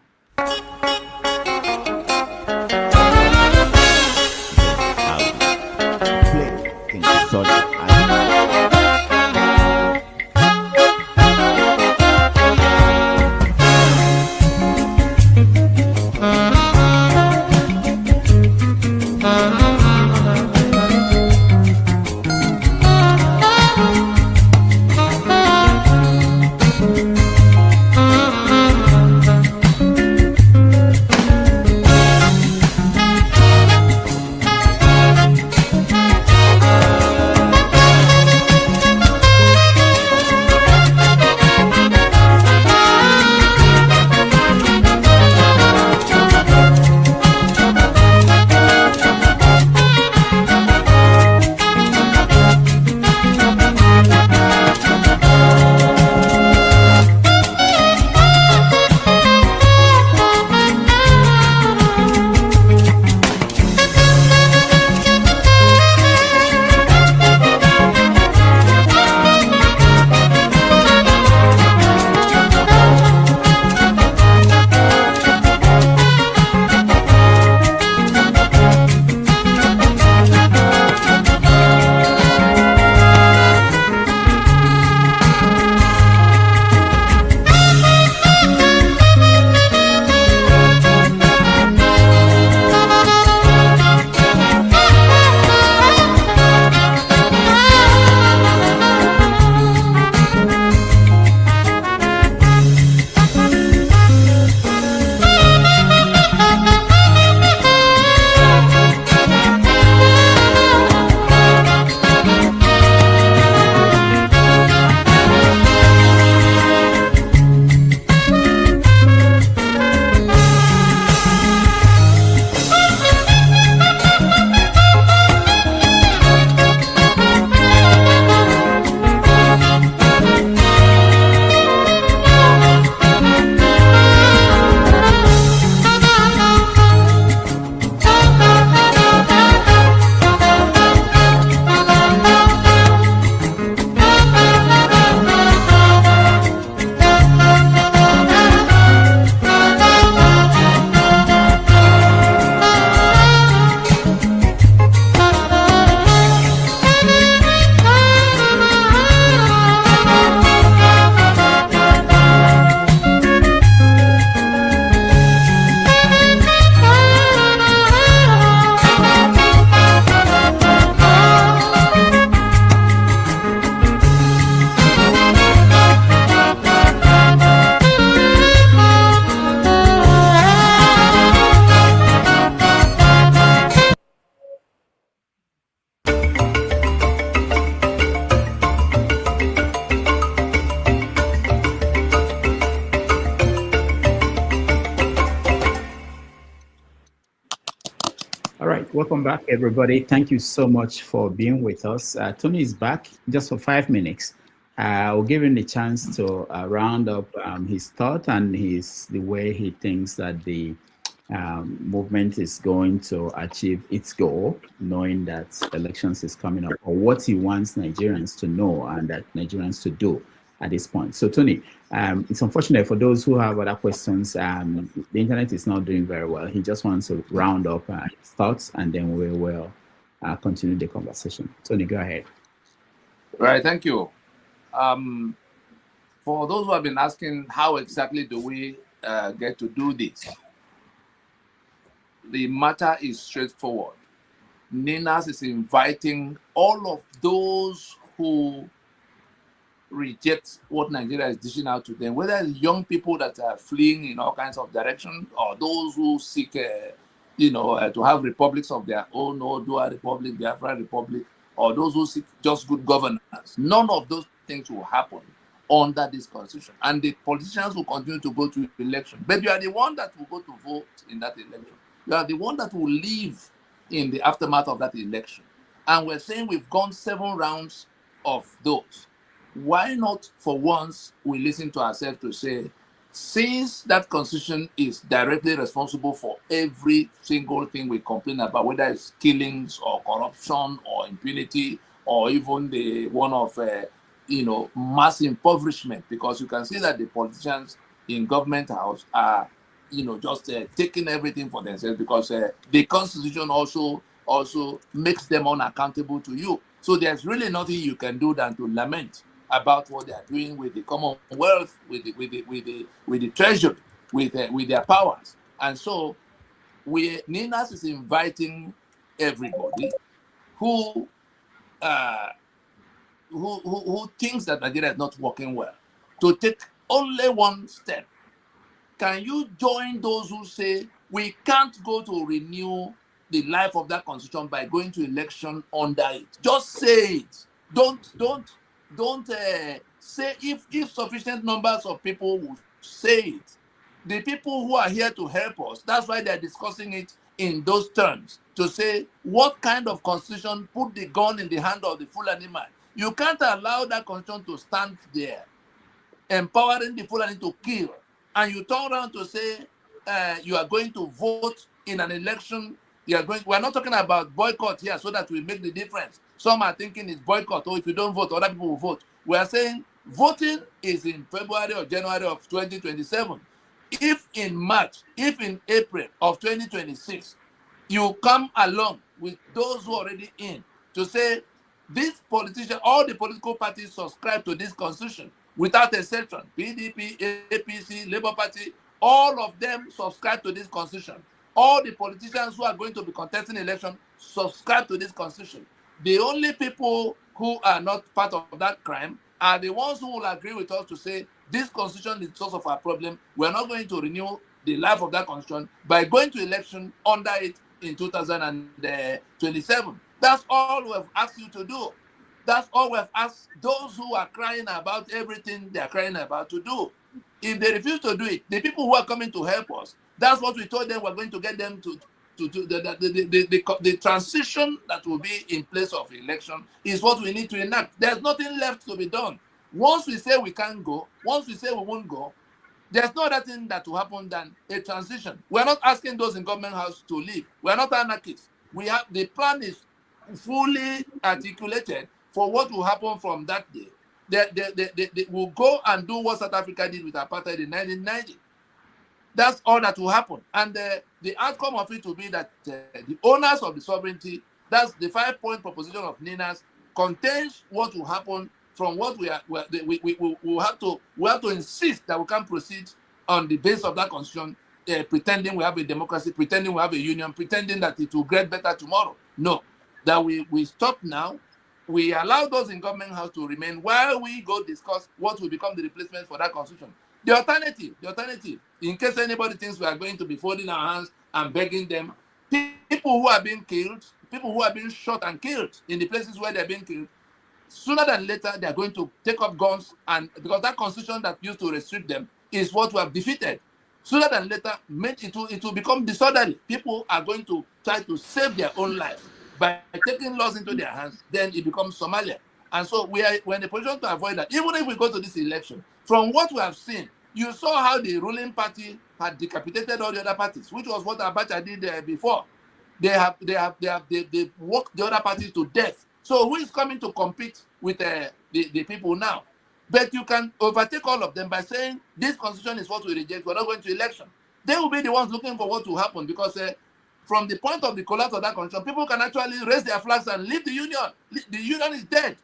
All right, welcome back, everybody. Thank you so much for being with us. Tony is back just for 5 minutes. We'll give him the chance to round up his thought and the way he thinks that the movement is going to achieve its goal, knowing that elections is coming up, or what he wants Nigerians to know and that Nigerians to do at this point. So, Tony, it's unfortunate for those who have other questions. The internet is not doing very well. He just wants to round up his thoughts, and then we will continue the conversation. Tony, go ahead. Right, thank you. For those who have been asking, how exactly do we get to do this? The matter is straightforward. NINAS is inviting all of those who reject what Nigeria is dishing out to them, whether it's young people that are fleeing in all kinds of directions, or those who seek, to have republics of their own, Oodua Republic, Biafra Republic, or those who seek just good governance. None of those things will happen under this constitution, and the politicians will continue to go to election. But you are the one that will go to vote in that election. You are the one that will live in the aftermath of that election. And we're saying we've gone 7 rounds of those. Why not, for once, we listen to ourselves to say, since that constitution is directly responsible for every single thing we complain about, whether it's killings or corruption or impunity, or even the one of, mass impoverishment, because you can see that the politicians in government house are, just taking everything for themselves, because the constitution also makes them unaccountable to you. So there's really nothing you can do than to lament about what they are doing with the Commonwealth, with the treasury, with their powers. And so NINAS is inviting everybody who thinks that Nigeria is not working well to take only one step. Can you join those who say we can't go to renew the life of that constitution by going to election under it? Just say it. Don't say if sufficient numbers of people will say it. The people who are here to help us, that's why they're discussing it in those terms, to say what kind of constitution put the gun in the hand of the Fulani man. You can't allow that constitution to stand there, empowering the Fulani to kill, and you turn around to say you are going to vote in an election. We're not talking about boycott here so that we make the difference. Some are thinking it's boycott, or if you don't vote, other people will vote. We are saying voting is in February or January of 2027. If in March, if in April of 2026, you come along with those who are already in to say this politician, all the political parties subscribe to this constitution without exception, PDP, APC, Labour Party, all of them subscribe to this constitution. All the politicians who are going to be contesting election subscribe to this constitution. The only people who are not part of that crime are the ones who will agree with us to say this constitution is the source of our problem. We're not going to renew the life of that constitution by going to election under it in 2027. That's all we've asked you to do. That's all we've asked those who are crying about everything they're crying about to do. If they refuse to do it, the people who are coming to help us, that's what we told them we're going to get them to do. The transition that will be in place of election is what we need to enact. There's nothing left to be done. Once we say we can't go, once we say we won't go, there's no other thing that will happen than a transition. We're not asking those in government house to leave. We're not anarchists. The plan is fully articulated for what will happen from that day. They will go and do what South Africa did with apartheid in 1990. That's all that will happen. And the outcome of it will be that the owners of the sovereignty, that's the 5-point proposition of NINAS, contains what will happen from what we have to insist that we can proceed on the basis of that constitution, pretending we have a democracy, pretending we have a union, pretending that it will get better tomorrow. No, that we stop now. We allow those in government house to remain while we go discuss what will become the replacement for that constitution. The alternative, in case anybody thinks we are going to be folding our hands and begging them, people who are being killed, people who are being shot and killed in the places where they're being killed, sooner than later, they're going to take up guns, and because that constitution that used to restrict them is what we have defeated. Sooner than later, it will become disorderly. People are going to try to save their own lives by taking laws into their hands, then it becomes Somalia. And so we're in a position to avoid that. Even if we go to this election, from what we have seen, you saw how the ruling party had decapitated all the other parties, which was what Abacha did before. They worked the other parties to death. So who is coming to compete with the people now? But you can overtake all of them by saying this constitution is what we reject. We're not going to election. They will be the ones looking for what will happen, because from the point of the collapse of that constitution, people can actually raise their flags and leave the union. The union is dead.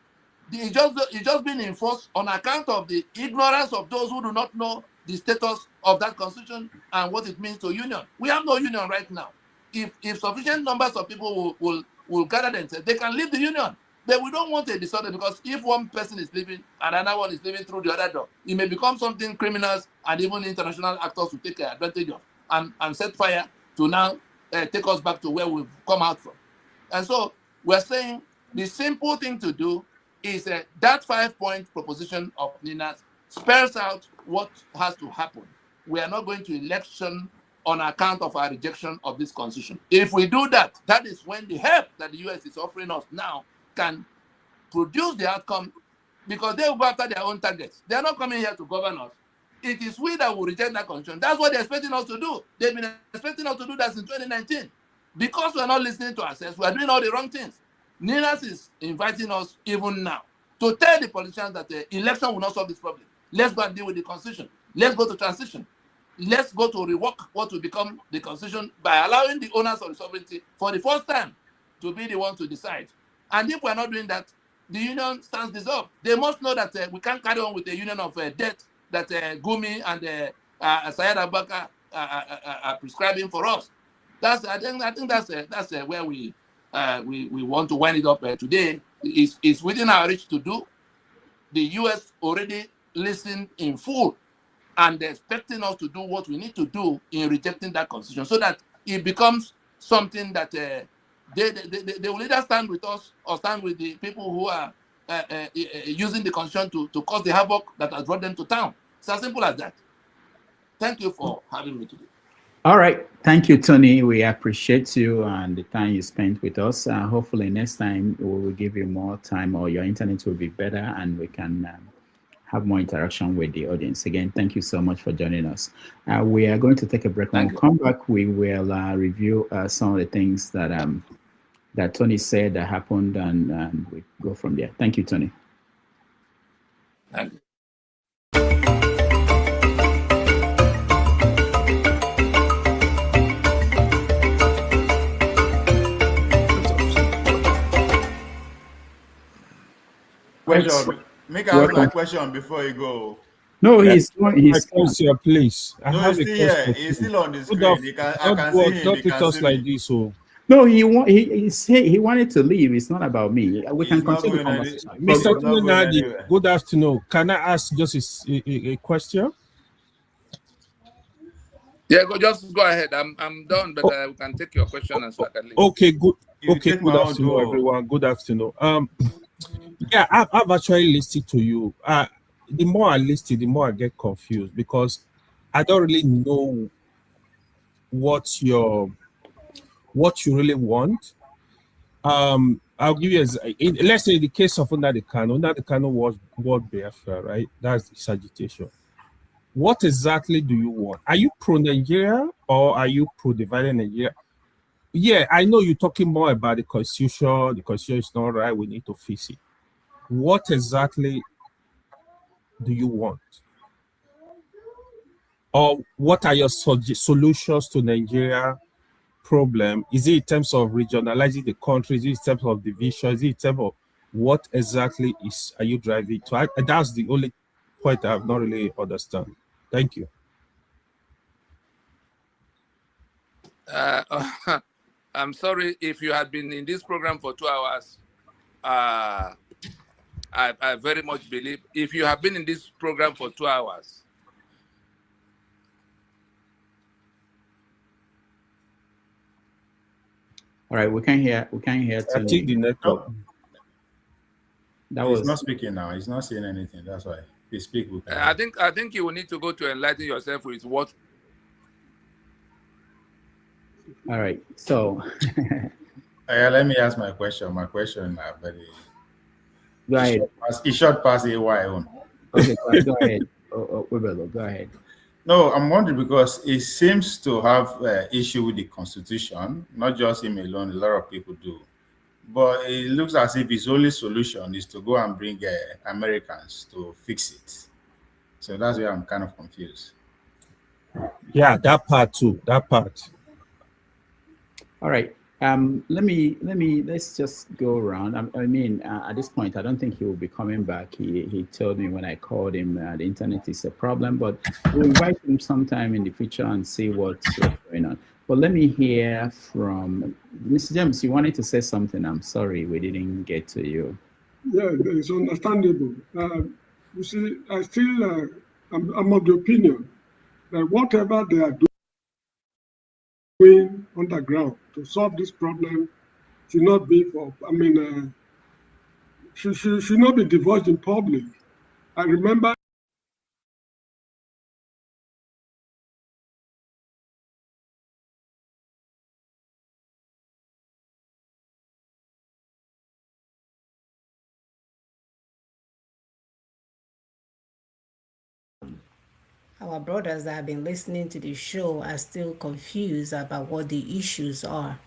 It's just been enforced on account of the ignorance of those who do not know the status of that constitution and what it means to union. We have no union right now. If sufficient numbers of people will gather themselves, they can leave the union. But we don't want a disorder, because if one person is leaving and another one is leaving through the other door, it may become something criminals and even international actors will take advantage of and set fire to now take us back to where we've come out from. And so we're saying the simple thing to do is that 5-point proposition of Nina spells out what has to happen. We are not going to election on account of our rejection of this constitution. If we do that, that is when the help that the US is offering us now can produce the outcome, because they will go after their own targets. They are not coming here to govern us. It is we that will reject that constitution. That's what they're expecting us to do. They've been expecting us to do that since 2019. Because we are not listening to ourselves, we are doing all the wrong things. Ninas is inviting us even now to tell the politicians that the election will not solve this problem. Let's go and deal with the constitution. Let's go to transition. Let's go to rework what will become the constitution by allowing the owners of the sovereignty for the first time to be the ones to decide. And if we're not doing that, the union stands dissolved. They must know that we can't carry on with the union of debt that Gumi and Syed Abubakar are prescribing for us. I think that's where we want to wind it up today. It's within our reach to do. The US already listened in full, and they're expecting us to do what we need to do in rejecting that constitution, so that it becomes something that they will either stand with us or stand with the people who are using the constitution to cause the havoc that has brought them to town. It's as simple as that. Thank you for having me today. All right. Thank you, Tony. We appreciate you and the time you spent with us. Hopefully next time we will give you more time, or your internet will be better and we can have more interaction with the audience. Again, thank you so much for joining us. We are going to take a break. When we come back, we will review some of the things that that Tony said that happened, and we go from there. Thank you, Tony. Thank you. Question. Make a ask my question before you go. No, he's question, please. I no, have he's a still question. here. He's still on the screen. Don't I can see him. don't He treat can us see like me. this. So no, he wanted to leave. It's not about me. We He's can not continue the going any- conversation. He's Mr. not going Tunadi, anywhere. good afternoon. Can I ask just a question? Yeah, just go ahead. I'm done, but we can take your question and so I can leave. Okay, good. You Okay, take good my own afternoon, door. everyone. Good afternoon. Yeah, I've actually listened to you. The more I listen, the more I get confused, because I don't really know what you really want. I'll give you let's say the case of Nnamdi Kanu was World Biafra, right? That's the agitation. What exactly do you want? Are you pro-Nigeria or are you pro-divided Nigeria? Yeah, I know you're talking more about the constitution. The constitution is not right. We need to fix it. What exactly do you want? Or what are your solutions to Nigeria problem? Is it in terms of regionalizing the country? Is it in terms of division? Is it in terms of what exactly are you driving to? That's the only point I've not really understand. Thank you. I'm sorry if you had been in this program for 2 hours. I very much believe if you have been in this program for 2 hours. All right, we can't hear. I think the network. He's not speaking now. He's not saying anything. That's why he speak. I think you will need to go to enlighten yourself with what. All right. So Let me ask my question. My question very go ahead. It short past AY own. Okay, go ahead. Webelo, go ahead. No, I'm wondering because it seems to have issue with the constitution, not just him alone. A lot of people do, but it looks as if his only solution is to go and bring Americans to fix it. So that's where I'm kind of confused. Yeah, that part too. That part. All right. Let's just go around. I mean, at this point, I don't think he will be coming back. He told me when I called him, the internet is a problem, but we'll invite him sometime in the future and see what's going on. But let me hear from Mr. James. You wanted to say something. I'm sorry we didn't get to you. Yeah, it's understandable. You see, I still, I'm of the opinion that whatever they are doing underground to solve this problem should not be should not be divulged in public. I remember our brothers that have been listening to the show are still confused about what the issues are.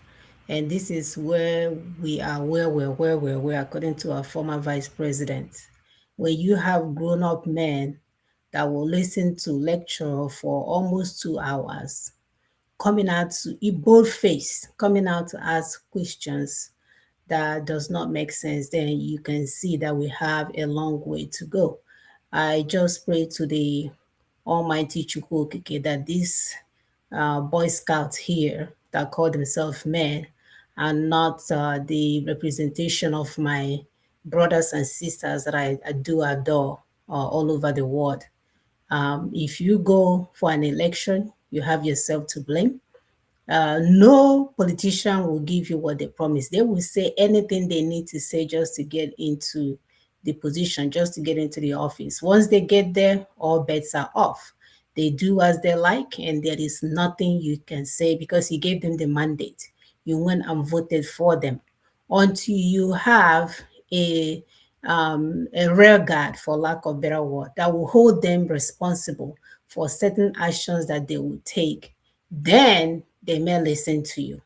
And this is where we are, where we're, according to our former vice president. Where you have grown-up men that will listen to lecture for almost 2 hours, coming out to bold-face, coming out to ask questions that does not make sense, then you can see that we have a long way to go. I just pray to the Almighty Chukwu Okike that these Boy Scouts here that call themselves men are not the representation of my brothers and sisters that I do adore all over the world. If you go for an election, you have yourself to blame. No politician will give you what they promise. They will say anything they need to say just to get into the position, just to get into the office. Once they get there, all bets are off. They do as they like, and there is nothing you can say because you gave them the mandate. You went and voted for them. Until you have a rear guard, for lack of better word, that will hold them responsible for certain actions that they will take, then they may listen to you.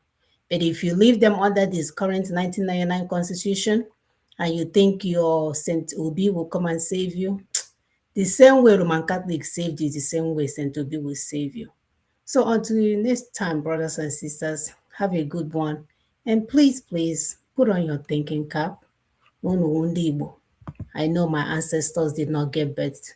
But if you leave them under this current 1999 constitution and you think your St. Obi will come and save you, the same way Roman Catholics saved you, the same way St. Obi will save you. So until next time, brothers and sisters, have a good one. And please, please put on your thinking cap. I know my ancestors did not get birth